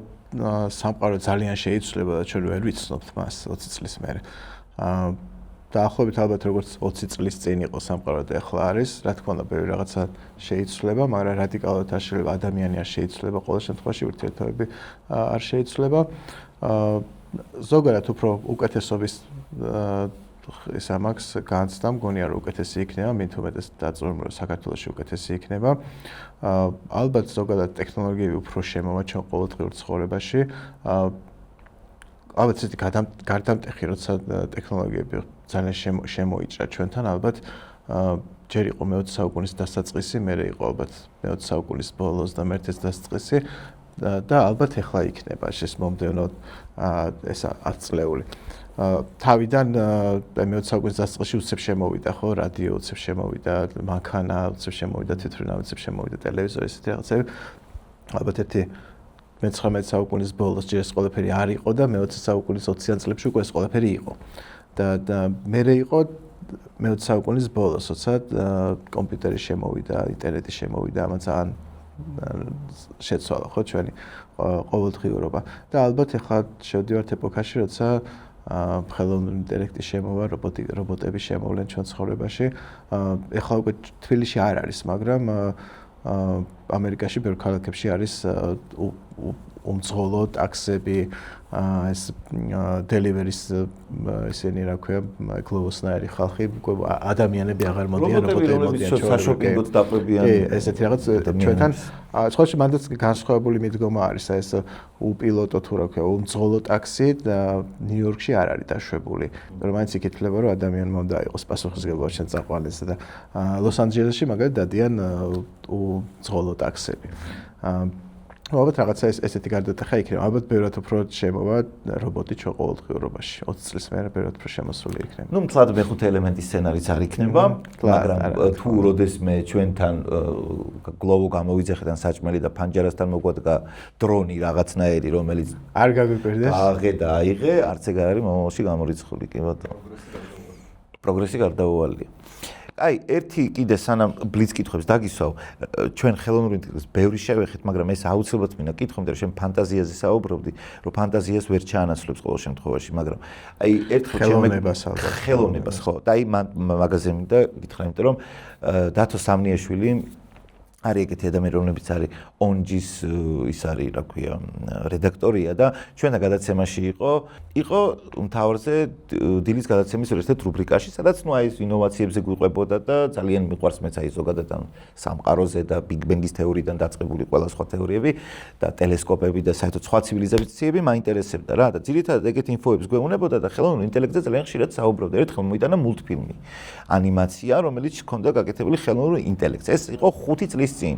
სამყარო ძალიან შეიცვლება და ჩვენ ვერ ვიცნობთ მას 20 წლის მერე. დაახლოებით ალბათ როგორც 20 წლის წინ იყო სამყარო და ახლა არის, რა თქმა უნდა, ბევრი რაღაცა შეიცვლება, მაგრამ რადიკალურად არ შეიძლება, ადამიანი არ შეიცვლება, ყოველ შემთხვევაში ურთიერთობები არ შეიცვლება. ზოგადად უფრო უკეთესობის ეს ამაქვს განცდა, მგონია რომ უკეთესი იქნება, მით უმეტეს დაწვრილებული რომ საქართველოში უკეთესი იქნება. ალბათ ზოგადად ტექნოლოგიები უფრო შემოვა ჩვენ ყოველდღიურ ცხოვრებაში. ალბათ ესეთი გარდამტეხი, როცა ტექნოლოგიები ძალიან შემოიჭრა ჩვენთან, ალბათ ჯერ იყო მე-20 საუკუნის დასაწყისი, მერე იყო ალბათ მე-20 საუკუნის ბოლოს და მე-11 დასაწყისი და ალბათ ახლა იქნება ეს მომდევნო ეს 10 წლეული. თავიდან მე-20 საუკუნის დასაწყისში უცებ შემოვიდა ხო, რადიო უცებ შემოვიდა, მანქანა უცებ შემოვიდა, თვითმფრინავი უცებ შემოვიდა, ტელევიზორი ესეთი რაღაცები. ალბათ ერთი მე-19 საუკუნის ბოლოს ჯერ ეს ყველაფერი არ იყო და მე-20 საუკუნის 20-იან წლებში უკვე ეს ყველაფერი იყო. და მერე იყო მე-20 საუკუნის ბოლოს, როცა კომპიუტერი შემოვიდა, ინტერნეტი შემოვიდა, ამან ძალიან შეცვალა ხო ჩვენი ყოველდღიურობა. და ალბათ ახლა შევდივართ ეპოქაში, როცა ხელოვნური ინტელექტი შემოვა, რობოტები შემოვლენ ჩვენ ცხოვრებაში. ახლა უკვე თბილისში არ არის, მაგრამ ამერიკაში ბევრ ქალაქებში არის უმძღოლო ტაქსები, ეს დელივერის ესენი რა ქვია, გლოვოსნაირი ხალხი, ადამიანები აღარ მოდიან, რობოტები მოდიან საშოპინგოდ დაყვებიან. ესეთი რაღაც ჩვენთან სხვაში მანდაც განსხვავებული მიდგომა არის, ეს უპილოტო თუ რა ქვია, უმძღოლო ტაქსი ნიუ-იორკში არ არის დაშვებული. მაგრამ მაინც იკითხება, რომ ადამიანმა უნდა იყოს პასუხისმგებლობა შენ წაყვანეს და ლოს-ანჯელესში მაგალითად დადიან უმძღოლო ტაქსები. ალბათ რაღაცა ესეთი გარდატეხა იქნება. ალბათ ბევრად უფრო შემოვა რობოტი ჩვენ ყოველდღიურობაში. 20 წლის მერე ბევრად უფრო შემოსული იქნება. ნუ მთლად მეხუთე ელემენტის სცენარიც არ იქნება, მაგრამ თუ როდესმე ჩვენთან გლოვო გამოვიძახეთ ან საჭმელი და ფანჯარასთან მოგვადგა დრონი რაღაცნაირი, რომელიც არ გაგვიკვირდეს. ააღე და აიღე, არც ეგ არ არის მომავალში გამორიცხული, კი ბატონო. პროგრესი გარდაუვალია. აი, ერთი კიდე სანამ ბლიც კითხვებს დაგისვავ, ჩვენ ხელოვნური ინტელექტს ბევრი შევეხეთ, მაგრამ ეს აუცილებლად მინდა კითხო, იმიტომ რომ შენ ფანტაზიაზე საუბრობდი, რომ ფანტაზიას ვერ ჩაანაცვლებს ყოველ შემთხვევაში, მაგრამ აი, ერთხელ ხელოვნებას ხო. და აი, მაგაზე მინდა გითხრა, იმიტომ რომ დათო სამნიაშვილი არის ეგეთი ადამიანი, რომლებიც არის ONG-ის ის არის, რა ქვია, რედაქტორია და ჩვენთან გადაცემაში იყო მთავარზე დილის გადაცემის ერთ-ერთ რუბრიკაში, სადაც ნუ აი ეს ინოვაციებზე გვიყვებოდა და ძალიან მიყვარს მეც აი ზოგადად სამყაროზე და Big Bang-ის თეორიიდან დაწყებული ყველა სხვა თეორიები და ტელესკოპები და საერთოდ სხვა ცივილიზაციები მაინტერესებდა რა და ძირითადად ეგეთი ინფოებს გვეუბნებოდა და ხელოვნურ ინტელექტზე ძალიან ხშირად საუბრობდა. ერთხელ მოიტანა მულტფილმი, ანიმაცია, რომელიც ჰქონდა გაკეთებული ხელოვნურ ინტელექტს. ეს იყო 5 წლის წინ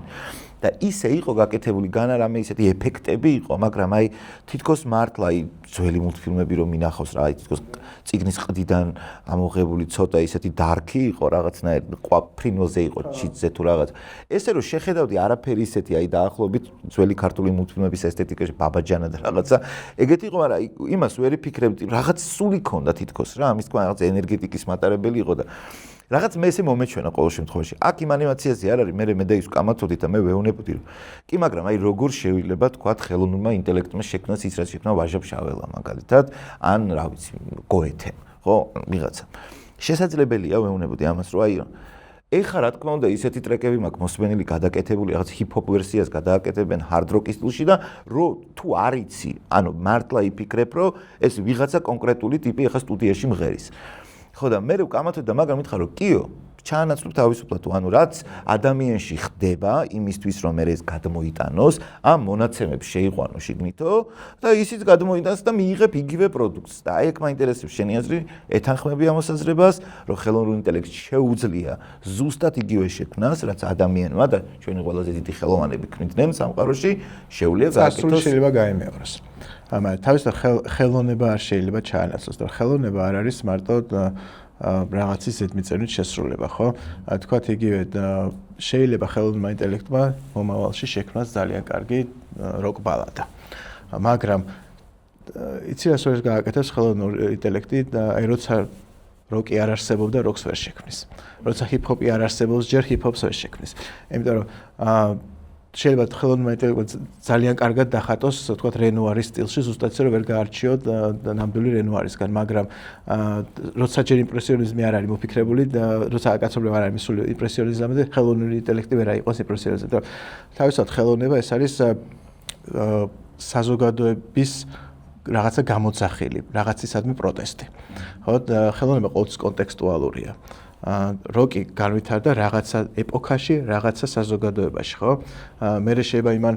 და ისე იყო გაკეთებული განარამე ისეთი ეფექტები იყო, მაგრამ აი თითქოს მართლა აი ძველი მულტფილმები რომ მინახავს რა, აი თითქოს წიგნის ყდიდან ამოღებული ცოტა ისეთი დარკი იყო რაღაცნაირ ყვაფრინოზე იყო ჩიტზე თუ რაღაც. ესე რომ შეხედავდი არაფერი ისეთი აი დაახლოებით ძველი ქართული მულტფილმების ესთეტიკაში ბაბაჯანა და რაღაცა ეგეთი იყო, მაგრამ იმას ვერ ფიქრებდი, რაღაც სული ქონდა თითქოს რა, ამის თქმა რაღაც ენერგეტიკის მატარებელი იყო და რაღაც მე ესე მომეჩვენა ყოველ შემთხვევაში. აქ იმ ანიმაციაზე არ არის, მე და ის კამათოდი და მე ვეუბნებოდი რომ კი, მაგრამ აი როგორ შეიძლება თქვა ხელოვნურმა ინტელექტმა შექმნას ის რაც შექმნა ვაჟა-ფშაველა მაგალითად, ან რა ვიცი, გოეთემ, ხო, ვიღაცა. შესაძლებელია ვეუბნებოდი ამას, რომ აი ეხლა რა თქმა უნდა ისეთი ტრეკები მაქვს მოსმენილი, გადაკეთებული, რაღაც ჰიპ-ჰოპ ვერსიას გადააკეთებენ hard rock-ის სტილში და რომ თუ არ იცი, ანუ მართლა იფიქრებ, რომ ეს ვიღაცა კონკრეტული ტიპი ეხლა სტუდიაში მღერის. ხო და მე ვკამათობ და მაგრამ მითხრა რომ კიო ჩაანაცვლებ თავისუფლად თუ ანუ რაც ადამიანში ხდება იმისთვის რომ მე ეს გადმოიტანოს ამ მონაცემებს შეიყვანო შიგნითო და ისიც გადმოიტანოს და მიიღებ იგივე პროდუქტს და აი ეგ მაინტერესებს შენი აზრი ეთანხმები ამ მოსაზრებას რომ ხელოვნურ ინტელექტს შეუძლია ზუსტად იგივე შექმნას რაც ადამიანმა და ჩვენი ყველაზე დიდი ხელოვანები ქმნიდნენ სამყაროში შეუძლია გაკეთოს შეიძლება გაიმეოროს მაგრამ თავისთავად ხელოვნება არ შეიძლება ჩაანაცვლოს და ხელოვნება არ არის მარტო რაღაცის ზედმიწევნით შესრულება, ხო? თქვათ იგივე შეიძლება ხელოვნურმა ინტელექტმა მომავალში შექმნას ძალიან კარგი როკ ბალადა. მაგრამ იცი რას ვერ გააკეთებს ხელოვნური ინტელექტი და აი როცა როკი არ არსებობდა, როკს ვერ შექმნის. როცა ჰიპ-ჰოპი არ არსებობს, ჯერ ჰიპ-ჰოპს ვერ შექმნის. იმიტომ რომ შეიძლება ხელოვნურმა ინტელექტმა ძალიან კარგად დახატოს, თქვათ, რენუარის სტილში, ზუსტად ისე რომ ვერ გაარჩიოთ ნამდვილი რენუარისგან, მაგრამ როცა ჯერ იმპრესიონიზმი არ არის მოფიქრებული და როცა კაცობრიობა არ არის მისული იმპრესიონიზმამდე, ხელოვნური ინტელექტი ვერ აიყოს იმპრესიონიზმი. თავისთავად ხელოვნება ეს არის საზოგადოების რაღაცა გამოძახილი, რაღაცისადმი პროტესტი. ხო, ხელოვნება ყოველთვის კონტექსტუალურია. როკი განვითარდა რაღაცა ეპოქაში, რაღაცა საზოგადოებაში, ხო? მე შეიძლება იმან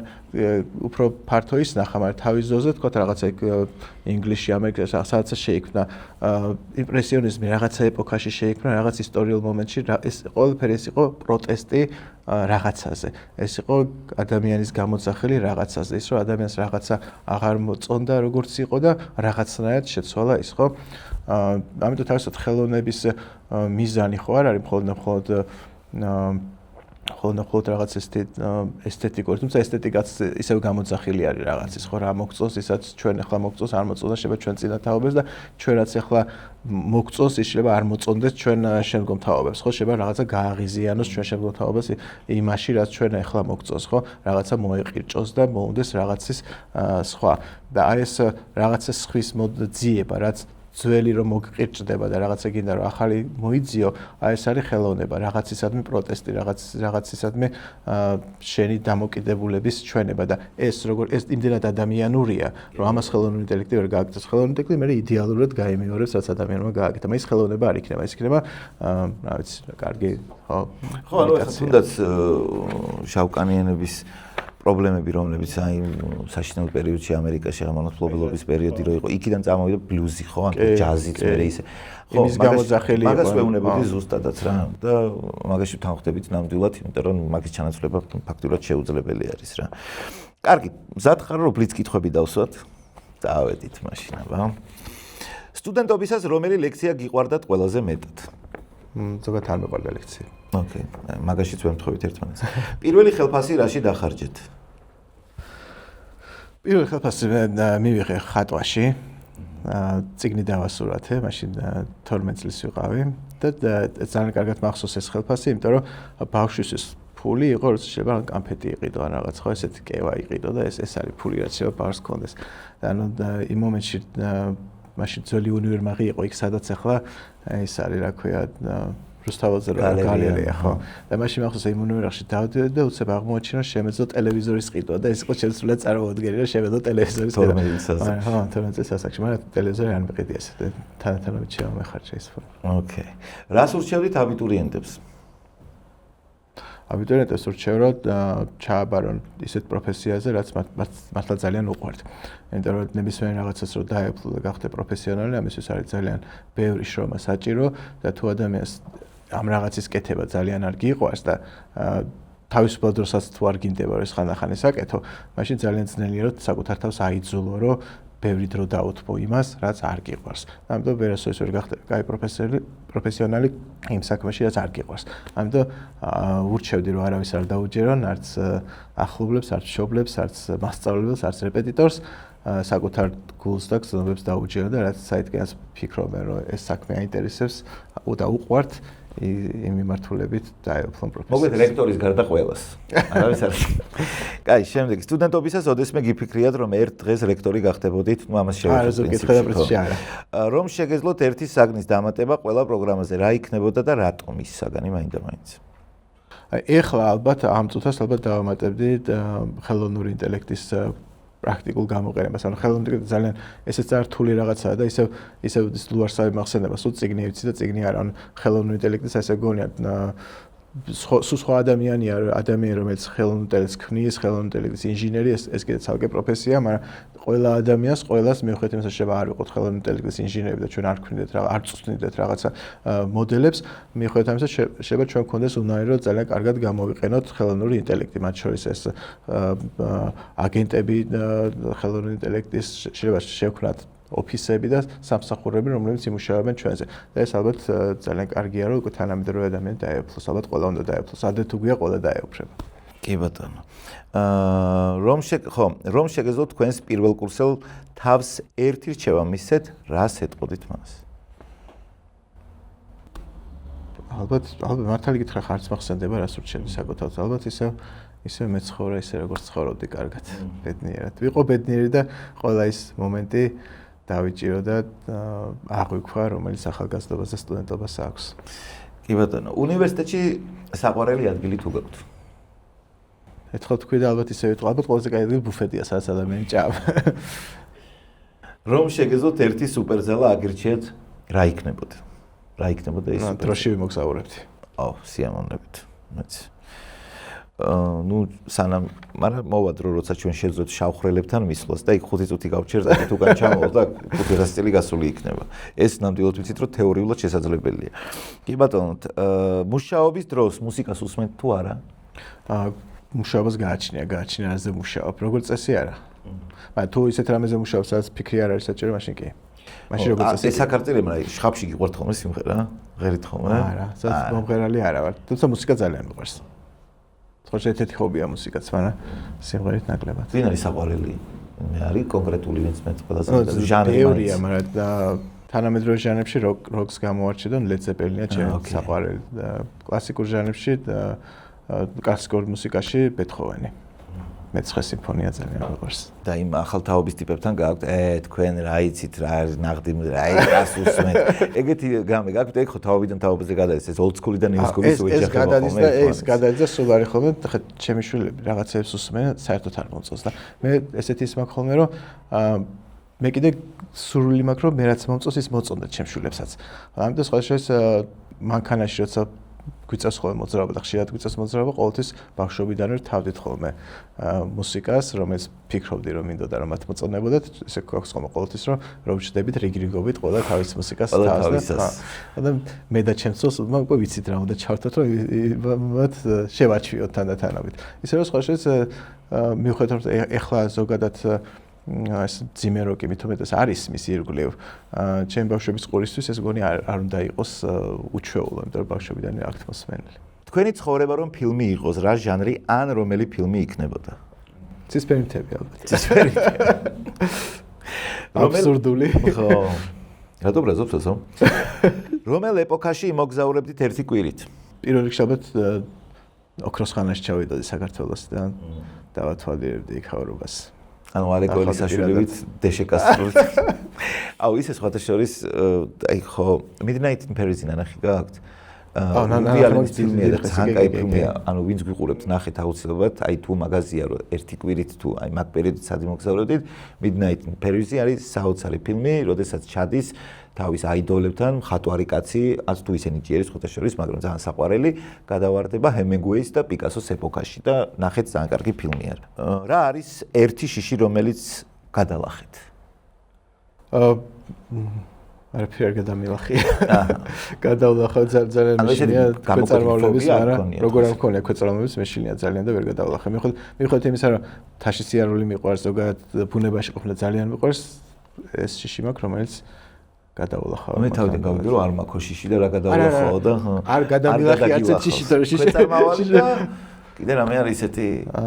უფრო ფართო ის ნახა, მაგრამ თავის ზოზე თქვა რაღაცა ინგლისში, ამერიკაში რაღაცა შეიქმნა, იმპრესიონიზმი რაღაცა ეპოქაში შეიქმნა, რაღაც ისტორიულ მომენტში, ეს ყველაფერი ეს იყო პროტესტი რაღაცაზე. ეს იყო ადამიანის გამოძახილი რაღაცაზე, ის რომ ადამიანს რაღაცა აღარ მოწონდა, როგორც იყო და რაღაცნაირად შეცვალა ის, ხო? ამიტომ თავისთავად ხელოვნების მიზანი ხო არ არის მხოლოდ რაღაც ესთეტიკური, თუმცა ესთეტიკაც ისევ გამოძახილი არის რაღაცის, ხო რა მოგწონს, ისაც ჩვენ ახლა მოგწონს, არ მოწონს, შეიძლება ჩვენ წინა თაობებს და ჩვენ რაც ახლა მოგწონს, ის შეიძლება არ მოწონდეს ჩვენ შემდგომ თაობებს, ხო შეიძლება რაღაცა გააღიზიანოს ჩვენ შემდგომ თაობებს იმაში, რაც ჩვენ ახლა მოგწონს, ხო რაღაცა მოეყირჭოს და მოუნდეს რაღაცის სხვა და აი ეს რაღაცა სხვის მოძიება, რაც ძველი რომ მოგყირჭდება და რაღაცა გინდა რომ ახალი მოიძიო, აი ეს არის ხელოვნება, რაღაცისადმი პროტესტი, რაღაცისადმი შენი დამოკიდებულების ჩვენება და ეს როგორ ეს იმდენად ადამიანურია, რომ ამას ხელოვნური ინტელექტი ვერ გააკეთებს. ხელოვნური ინტელექტი მე იდეალურად გაიმეორებს, რაც ადამიანმა გააკეთა. მაგრამ ის ხელოვნება არ იქნება, ის იქნება, რა ვიცი, კარგი, ხო. ხო, ანუ თუნდაც შავკანიანების პრობლემები, რომლებიც აი საშინაო პერიოდში ამერიკაში გამონათმფლობელობის პერიოდი რო იყო, იქიდან წამოვიდა ბლუზი, ხო, ან ჯაზიც მერე ისე. ხო, იმის გამოძახილი იყო. მაგას ვეუბნებოდი ზუსტადაც რა და მაგაში ვთანხმდებით ნამდვილად, იმიტომ რომ მაგის ჩანაცვლება ფაქტურად შეუძლებელი არის რა. კარგი, მზად ხარ რომ ბლიც კითხვები დავსვათ? დავედით მაშინ, აბა. სტუდენტობისას რომელი ლექცია გიყვარდათ ყველაზე მეტად? ზოგადად არ მეყვარდა ლექცია. ოკეი, მაგაშიც ვერ მთხოვით ერთმანეთს. პირველი ხელფასი რაში დახარჯეთ? პირველი ხელფასი მივიღე ხატვაში. წიგნი დავასურათე, მაშინ 12 წლის ვიყავი და ძალიან კარგად მახსოვს ეს ხელფასი, იმიტომ რომ ბავშვისთვის ფული იყო, როცა შეიძლება კანფეტი იყიდო ან რაღაც ხო ესეთი კევა იყიდო და ეს არის ფული, რაც შეიძლება ბავშვს ჰქონდეს. ანუ იმ მომენტში მაშინ ძველი უნივერმაღი იყო იქ, სადაც ახლა ის არის, რა ქვია, რუსთაველზე გალერეა ხო და მაშინ მახსოვს იმ უნივერსიტეტში დავდიოდი და უცებ აღმოაჩინა შემეძლო ტელევიზორის ყიდვა და ეს იყო შესაძლოა წარმოუდგენელი რომ შემეძლო ტელევიზორის ყიდვა ხო 12 წელს ასაკში მაგრამ ტელევიზორი არ მიყიდი ესე თანათანობით შემომეხარჯა ის ოკეი რას ურჩევდით აბიტურიენტებს აბიტურიენტებს ურჩევროთ ჩააბარონ ისეთ პროფესიაზე რაც მართლა ძალიან უყვართ იმიტომ რომ ნებისმიერ რაღაცას რო დაეფლო და გახდე პროფესიონალი ამისთვის არის ძალიან ბევრი შრომა საჭირო და თუ ადამიანს ამ რაღაცის კეთება ძალიან არ გიყვარს და თავისუფლად დროსაც თუ არ გინდება რომ ეს ხანდახან საკეთო, მაშინ ძალიან ძნელია რომ საკუთარ თავს აიძულო რომ ბევრი დრო დაუთმო იმას, რაც არ გიყვარს. ამიტომ ვერასოდეს ვერ გახდე კაი პროფესიონალი იმ საქმეში, რაც არ გიყვარს. ამიტომ ურჩევდი რომ არავის არ დაუჯერონ, არც ახლობლებს, არც მშობლებს, არც მასწავლებელს, არც რეპეტიტორს საკუთარ გულს და გრძნობებს დაუჯერონ და რაც საითქენაც ფიქრობენ რომ ეს საქმე აინტერესებს და უყვართ იმ მიმართულებით დაეუფლონ პროფესიას. მოგეთ რექტორის გარდა ყველას. არავის არ. კაი, შემდეგ სტუდენტობისას ოდესმე გიფიქრიათ რომ ერთ დღეს რექტორი გახდებოდით, ну ამას შევეცდით. რომ შეგეძლოთ ერთი საგნის დამატება ყველა პროგრამაზე, რა იქნებოდა და რატომ ის საგანი მაინდა-მაინც? ეხლა ალბათ ამ წუთას ალბათ დავამატებდი ხელოვნური ინტელექტის პრაქტიკულ გამოყენებას. ანუ ხელოვნური ინტელექტი ძალიან ესეც რთული რაღაცაა და ისევ ლუარსავი მახსენდება, სულ წიგნი ვიცი და წიგნი არა. ანუ ხელოვნური ინტელექტის ასე გონია სხვა ადამიანი რომელიც ხელოვნურ ინტელექტს ქმნის, ხელოვნურ ინტელექტის ინჟინერი, ეს კიდე ცალკე პროფესია, მაგრამ ყველა ადამიანს, ყველას მიუხედავად იმისა, შეიძლება არ ვიყოთ ხელოვნურ ინტელექტის ინჟინერები და ჩვენ არ გვქნიდეთ არ წვდით რაღაცა მოდელებს, მიუხედავად იმისა, შეიძლება ჩვენ გქონდეს უნარი, რომ ძალიან კარგად გამოვიყენოთ ხელოვნური ინტელექტი, მათ შორის ეს აგენტები ხელოვნური ინტელექტის შეიძლება შევქმნათ ოფისები და სამსახურები, რომლებიც იმუშავებენ ჩვენზე. და ეს ალბათ ძალიან კარგია, რომ უკვე თანამედროვე ადამიანი დაეუფლოს, ალბათ ყველა უნდა დაეუფლოს. ადრე თუ გვია ყველა დაეუფლება. კი ბატონო. რომ შეგეძლოთ თქვენს პირველ კურსელ თავს ერთი რჩევა მისცეთ, რას ეტყოდით მას? ალბათ მართალი გითხრა ხარც მახსენდება, რას ურჩევდი საკუთავს. ალბათ ისე მეცხოვრე, ისე როგორც ცხოვრობდი კარგად, ბედნიერად. ვიყო ბედნიერი და ყველა ის მომენტი დავიჭირო და აღვიქვა, რომელიც ახალგაზრდობას და სტუდენტობას აქვს. კი ბატონო, უნივერსიტეტში საყვარელი ადგილი თუ გაქვთ? ერთხელ თქვი და ალბათ ისე ვიტყვი, ალბათ ყველაზე კაი ადგილი ბუფეტია, სადაც ადამიანი ჭამს. რომ შეგეძლოთ ერთი სუპერზალა აგირჩიეთ, რა იქნებოდა? რა იქნებოდა ეს? დროში ვიმოგზაურებდი. აუ, სიამოვნებით. მეც. ну სანამ მაგრამ მოვადრო როცა ჩვენ შეძლოთ შავხრელებთან მისვლას და იქ 5 წუთი გავჩერდა და უკან ჩამოვალ და 500 წელი გასული იქნება. ეს ნამდვილად ვიცით რომ თეორიულად შესაძლებელია. კი ბატონო, მუშაობის დროს მუსიკას უსმენთ თუ არა? მუშაობას გააჩნია აზე მუშაობ, როგორც წესი არა. მაგრამ თუ ისეთ რამეზე მუშაობ, სადაც ფიქრი არ არის საჭირო, მაშინ კი. მაშინ როგორც წესი. ეს საკარტელები რა, შხაპში გიყვართ ხოლმე სიმღერა? ღერით ხოლმე? არა, სადაც მომღერალი არა ვარ. თუმცა მუსიკა ძალიან მიყვარს. ერთ-ერთი ჰობია მუსიკაც, მაგრამ სიმღერით ნაკლებად. ვინ არის საყვარელი? მე არის კონკრეტული ვინც მე ყველაზე ჟანრი. ბევრია, მაგრამ თანამედროვე ჟანრებში როკს გამოვარჩი და Led Zeppelin-ია ჩემი საყვარელი. კლასიკურ ჟანრებში კლასიკურ მუსიკაში ბეთჰოვენი. მეცხრე სიმფონია ძალიან მიყვარს. და იმ ახალთაობის ტიპებთან გააქვთ, თქვენ რა იცით, რა არის ნაღდი, რა რას უსმენთ. ეგეთი გამე გაქვთ, ეგ ხო თაობიდან თაობაზე გადადის, ეს old school-იდან new school-ის უეჯახება ხოლმე. ეს გადადის და სულ არის ხოლმე, ხა ჩემი შვილები რაღაცებს უსმენენ, საერთოდ არ მომწონს და მე ესეთი ის მაქვს ხოლმე, რომ მე კიდე სურვილი მაქვს, რომ მე რაც მომწონს, ის მოწონდეთ ჩემ შვილებსაც. ამიტომ სხვა შეს მანქანაში როცა გვიწევს ხოლმე მოძრაობა და ხშირად გვიწევს მოძრაობა, ყოველთვის ბავშვობიდან ვერ თავდით ხოლმე მუსიკას, რომელიც ფიქრობდი რომ მინდოდა რომ მათ მოწონებოდათ, ესე გვაქვს ხოლმე ყოველთვის რომ ვჭდებით რიგრიგობით ყველა თავის მუსიკას თავს და მე და ჩემს წელს უკვე ვიცით რა უნდა ჩავთოთ, რომ მათ შევაჩვიოთ თანდათანობით. ისე რომ სხვა შეს მიუხედავად ეხლა ზოგადად ეს ძიმეროკი მithumetes არის მის ირგვლივ. ჩემ ბავშვების ყურისთვის ეს გონი არ უნდა იყოს უჩვეულო, იმიტომ რომ ბავშვობიდან აქ მოსმენელი. თქვენი ცხოვრება რომ ფილმი იყოს, რა ჟანრი ან რომელი ფილმი იქნებოდა? ცისფერი მთები ალბათ. ცისფერი. აბსურდული. ხო. რატო ბრაზობს ასო? რომელ ეპოქაში იმოგზაურებდით ერთი კვირით? პირველ რიგში ალბათ ოქროს ხანაში ჩავიდოდი საქართველოსთან და დავათვალიერებდი იქაურობას. ანუ ალეკოელის საშუალებით დეშეკასტრით. აუ ისე სხვათა შორის აი ხო Midnight in Paris-ი ნახი გაქვთ. რეალიზმის ფილმია და ძალიან კაი ფილმია. ანუ ვინც გიყურებთ, ნახეთ აუცილებლად, აი თუ მაგაზია რომ ერთი კვირით თუ აი მაგ პერიოდით სად იმოგზაურებდით, Midnight in Paris არის საოცარი ფილმი, როდესაც ჩადის თავის აიდოლებთან მხატვარი კაცი, არც თუ ისინი ჭიერის ხუთაშორის, მაგრამ ძალიან საყვარელი, გადავარდება Hemingway-ის და Picasso-s ეპოქაში და ნახეთ ძალიან კარგი ფილმია. რა არის ერთი შიში, რომელიც გადალახეთ? არაფერი არ გადამილახია. გადავლახავ ძალიან მეშინია ქვეწარმავლების, მაგრამ როგორ არ მქონია ქვეწარმავლების მეშინია ძალიან და ვერ გადავლახე. მიხვდეთ იმისა, რომ თაში სიარული მიყვარს, ზოგადად ბუნებაში ყოფნა ძალიან მიყვარს, ეს შიში მაქვს, რომელიც გადავლახავ. მე თავიდან გავიგე, რომ არ მაქვს შიში და რა გადავლახავ და არ გადამილახი არც ერთ შიში და შიში. ქვეწარმავალი და კიდე რამე არის ისეთი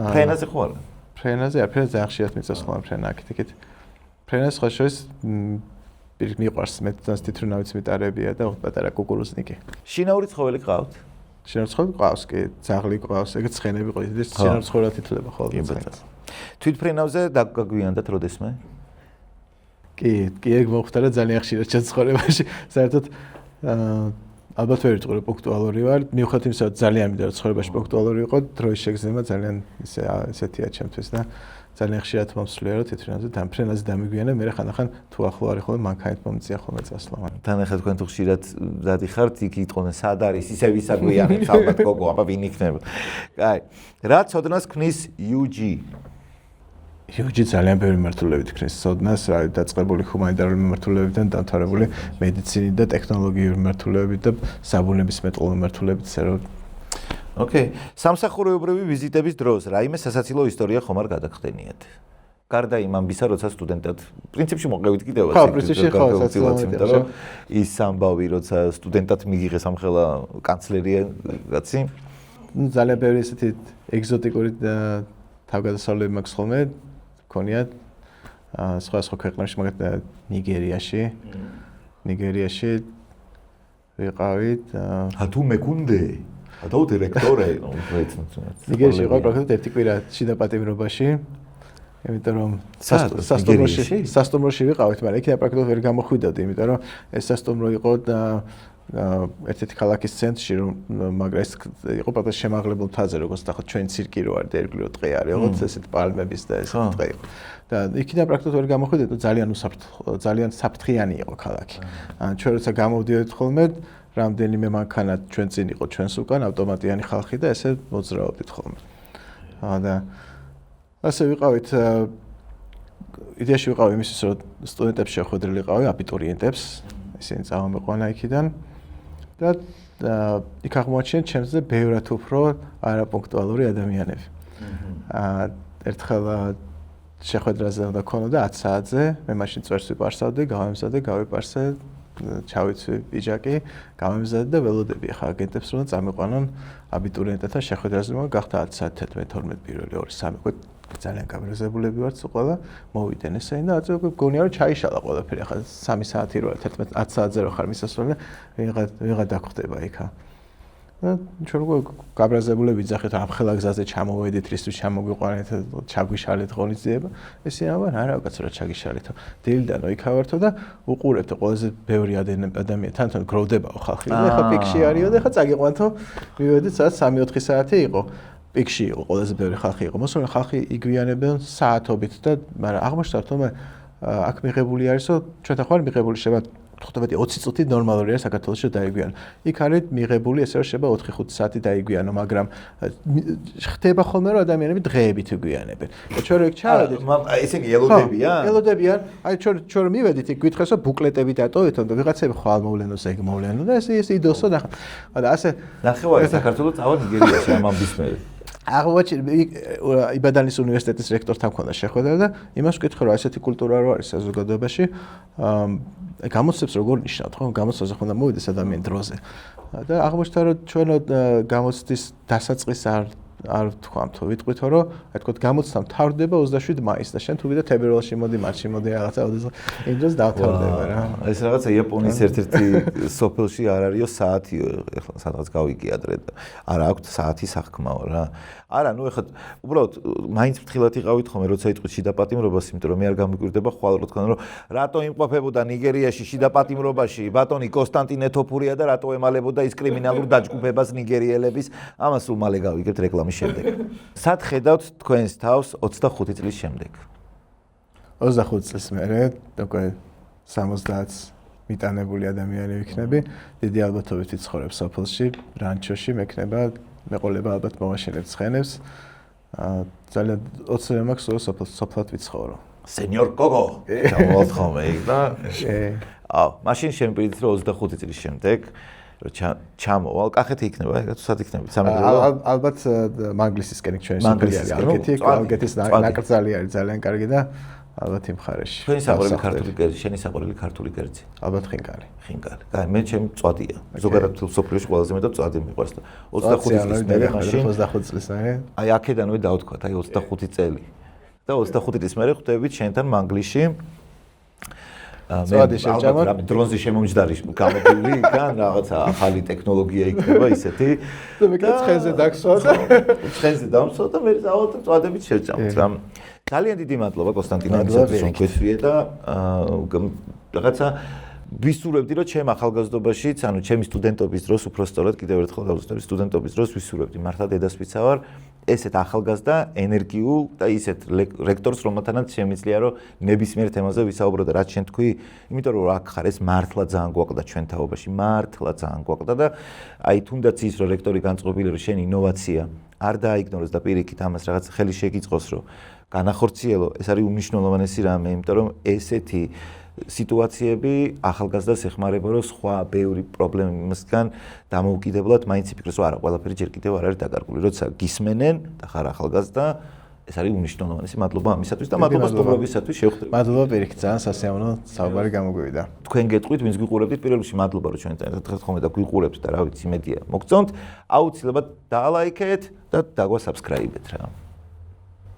ფრენაზე ხო არა? ფრენაზე არ ფრენაზე ძალიან ხშირად მიწევს ხოლმე ფრენა აქეთ. ფრენას ხო შორის მიყვარს მე თვითონ თვითონ ავიც მიტარებია და პატარა კუკურუზნიკი. შინაური ცხოველი ყავთ? შინაური ცხოველი ყავს კი, ძაღლი ყავს, ეგეც ცხენები ყავს, ეს შინაური ცხოველად ითვლება ხოლმე. თვითფრენავზე დაგგვიანდათ როდესმე? კი, ეგ მოხდა ძალიან ხშირად ცხოვრებაში. საერთოდ ალბათ ვერ ვიტყვი რომ პუნქტუალური ვარ, მიუხედავად იმისა, რომ ძალიან მინდა რომ ცხოვრებაში პუნქტუალური ვიყო, დროის შეგრძნება ძალიან ესეთია ჩემთვის და ძალიან ხშირად მომსვლია რომ თვითფრენაზე დამფრენაზე დამიგვიანე, მე ხანდახან თუ ახლო არის ხოლმე მანქანით მომწია ხოლმე წასვლა. თან ახლა თქვენ თუ ხშირად დადი ხართ, იქ იტყოდნენ სად არის, ისე ვისაგვიანებს ალბათ გოგო, აბა ვინ იქნება. კაი. რა ცოდნას ქმნის UG? UG ძალიან ბევრი მიმართულებით ქმნის ცოდნას, რა დაწყებული ჰუმანიტარული მიმართულებებიდან დამთავრებული მედიცინით და ტექნოლოგიური მიმართულებებით და საბუნებისმეტყველო მიმართულებით, ისე რომ ოკეი, სამსახურეობრივი ვიზიტების დროს რაიმე სასაცილო ისტორია ხომ არ გადაგხდენიათ? გარდა იმ ამბისა, როცა სტუდენტად, პრინციპში მოყევით კიდევაც. ხო, პრინციპში ხო, იმიტომ რომ ის ამბავი, როცა სტუდენტად მიიღეს ამხელა კანცლერია კაცი, ძალიან ბევრი ესეთი ეგზოტიკური თავგადასავლები მაქვს ხოლმე, მქონიათ სხვა ქვეყნებში, მაგალითად ნიგერიაში ვიყავით. თუ მეკუნდე და დირექტორე, ნიგერიაში იყო პრაქტიკულად ერთი კვირა შიდა პატიმრობაში, იმიტომ რომ სასტუმროში ვიყავით, მაგრამ იქიდან პრაქტიკულად ვერ გამოხვიდავდი, იმიტომ რომ ეს სასტუმრო იყო ერთ-ერთი ქალაქის ცენტრში, მაგრამ ეს იყო პრაქტიკულად შემაღლებულ მთაზე, როგორც ნახოთ ჩვენ ცირკი რო არის და ერგლიო ტყე არის, როგორც ესეთ პალმების და ესეთ ტყე იყო. და იქიდან პრაქტიკულად ვერ გამოხვიდავდი, ძალიან საფრთხიანი იყო ქალაქი. ჩვენ როცა გამოვდიოდით ხოლმე რამდენიმე მანქანა ჩვენ წინ იყო ჩვენს უკან ავტომატიანი ხალხი და ესე მოძრაობდით ხოლმე. და ასე ვიყავით იდეაში ვიყავი იმისთვის რომ სტუდენტებს შეხვედრილი ყავი აბიტურიენტებს, ისინი წავამეყვანა იქიდან და იქ აღმოაჩინეთ ჩემზე ბევრად უფრო არაპუნქტუალური ადამიანები. ერთხელ შეხვედრაზე უნდა ქონოდა 10 საათზე, მე მაშინ წვერს ვიპარსავდი, გავემზადე, გავიპარსე ჩავიცვი პიჯაკი, გამემზადე და ველოდები ხა აგენტებს რომ წამიყვანონ აბიტურიენტებთან შეხვედრაზე, მაგრამ გახდა 10 საათი 11-12 პირველი 2-3 კვირა ძალიან გამერზებულები ვართ სულ მოვიდნენ ესენი და აწევ გონია რომ ჩაიშალა ყველაფერი ხა 3 საათი რო 11 10 საათზე რო ხარ მისასვლელი ვიღა დაგხვდება იქა. და ჩვენ როგორ გაბრაზებულები ძახეთ ამ ხელა გზაზე ჩამოვედით რისთვის ჩამოგვიყვანეთ ჩაგვიშალეთ ღონისძიება ესე აბა არა კაცო რა ჩაგიშალეთო დილიდანო იქავართო და უყურებთ ყველაზე ბევრი ადამიანი თან გროვდებაო ხალხი და ხა პიკში არისო და ხა წაგიყვანთო მივედით სადაც 3-4 საათი იყო პიკში იყო ყველაზე ბევრი ხალხი იყო მოსულე ხალხი იგვიანებენ საათობით და მაგრამ აღმოჩნდა რომ აქ მიღებული არისო ჩვენ ხარ მიღებული შევა 15-20 წუთი ნორმალური არის საქართველოში დაიგვიანო. იქ არის მიღებული ესე რომ შეიძლება 4-5 საათი დაიგვიანო, მაგრამ ხდება ხოლმე რომ ადამიანები დღეებით იგვიანებენ. და ჩვენ რო იქ ჩავედით, ესე იგი ელოდებიან? ელოდებიან. აი ჩვენ რო მივედით, იქ გითხეს რომ ბუკლეტები დატოვეთ, და ვიღაცები ხვალ მოვლენოს ეგ მოვლენო და ეს იდოსო ნახა. და ასე ნახევარი საქართველოს წავა ნიგერიაში ამ ამბის მერე. აღმოჩნდა იბადანის უნივერსიტეტის რექტორთან მქონდა შეხვედრა და იმას ვკითხე რომ ასეთი კულტურა რო არის საზოგადოებაში გამოცდებს როგორ ნიშნავთ ხო გამოცდაზე ხონდა მოვიდეს ადამიანი დროზე და აღმოჩნდა რომ ჩვენ გამოცდის დასაწყის არ ვთქვამ თუ ვიტყვითო რომ აი თქო გამოცდა მთავრდება 27 მაისს და შენ თუ ვიდა თებერვალში მოდი მარტში მოდი რაღაცა იმ დროს დავთავრდება რა ეს რაღაცა იაპონიის ერთ-ერთი სოფელში არ არისო საათიო ეხლა სადღაც გავიგე ადრე და არა აქვს საათი სახქმაო რა არა ნუ ეხლა უბრალოდ მაინც ფრთხილად იყავით ხოლმე როცა იტყვით შიდა პატიმრობას იმიტომ რომ მე არ გამიკვირდება ხვალ რო თქვენ რომ რატო იმყოფებოდა ნიგერიაში შიდა პატიმრობაში ბატონი კონსტანტინე თოფურია და რატო ემალებოდა ის კრიმინალურ დაჯგუფებას ნიგერიელების ამას სულ მალე გავიგებთ რეკლამის შემდეგ სად ხედავთ თქვენს თავს 25 წლის შემდეგ 25 წლის მერე უკვე 70-ს მიტანებული ადამიანი ვიქნები დიდი ალბათობით ვიცხოვრებ სოფელში რანჩოში მექნება მეყოლება ალბათ მოვაშენებ ცხენებს ძალიან ოცნება მაქვს რომ სოფლად ვიცხოვრო სენიორ გოგო ჩამოვალთ ხოლმე იქ და მაშინ შემპირდით რომ 25 წლის შემდეგ რომ ჩამოვალ კახეთი იქნება ეგ სად იქნება სამეგრელო ალბათ მანგლისისკენ ჩვენი სოფელი არის ალგეთის ნაკრძალი არის ძალიან კარგი და ალბათ იმ ხარეში ჩვენი საყვარელი ქართული კერძი შენი საყვარელი ქართული კერძი ალბათ ხინკალი კაი მე ჩემი წვადია ზოგადად სოფლიოში ყველაზე მეტად წვადი მიყვარს და 25 წლის მერე მაშინ 25 წლის მერე აი აქედანვე დავთქვათ აი 25 წელი და 25 წლის მერე ხვდებით შენთან მანგლისში წვადი შეჭამოთ დრონზე შემომჯდარი გამოდილი იქან რაღაცა ახალი ტექნოლოგია იქნება ისეთი და მე ცხენზე დაგსვა და ცხენზე დამსვა და მე ავად წვადებით შეჭამთ რა ძალიან დიდი მადლობა კონსტანტინე რომ გვესვიე და რაღაცა ვისურვებდი რომ ჩემ ახალგაზრდობაშიც ანუ ჩემი სტუდენტობის დროს უფრო სწორად კიდევ ერთხელ დავუძინებ სტუდენტობის დროს ვისურვებდი მართლა დედასვიცა ვარ ესეთ ახალგაზრდა ენერგიულ და ისეთ რექტორს რომელთანაც შემიძლია რომ ნებისმიერ თემაზე ვისაუბრო და რაც შენ თქვი იმიტომ რომ აქ ხარ ეს მართლა ძალიან გვაკლდა ჩვენ თაობაში მართლა ძალიან გვაკლდა და აი თუნდაც ის რომ რექტორი განწყობილი რომ შენ ინოვაცია არ დააიგნოროს და პირიქით ამას რაღაც ხელი შეგიწყოს რომ განახორციელო ეს არის უმნიშვნელოვანესი რამე იმიტომ რომ ესეთი სიტუაციები ახალგაზრდას ეხმარება რომ სხვა ბევრი პრობლემა იმასგან დამოუკიდებლად მაინც იფიქროს რომ არა ყველაფერი ჯერ კიდევ არ არის დაკარგული როცა გისმენენ და ხარ ახალგაზრდა ეს არის უმნიშვნელოვანესი მადლობა ამისათვის და მადლობა სტუმრობისათვის შევხვდებით მადლობა პირიქით ძალიან სასიამოვნო საუბარი გამოგვივიდა თქვენ გეტყვით ვინც გვიყურებთ პირველ რიგში მადლობა რომ ჩვენთან ერთხელ ხოლმე და გვიყურებთ და რა ვიცი მედია მოგწონთ აუცილებლად დაალაიქეთ და დაგვასაბსკრაიბეთ რა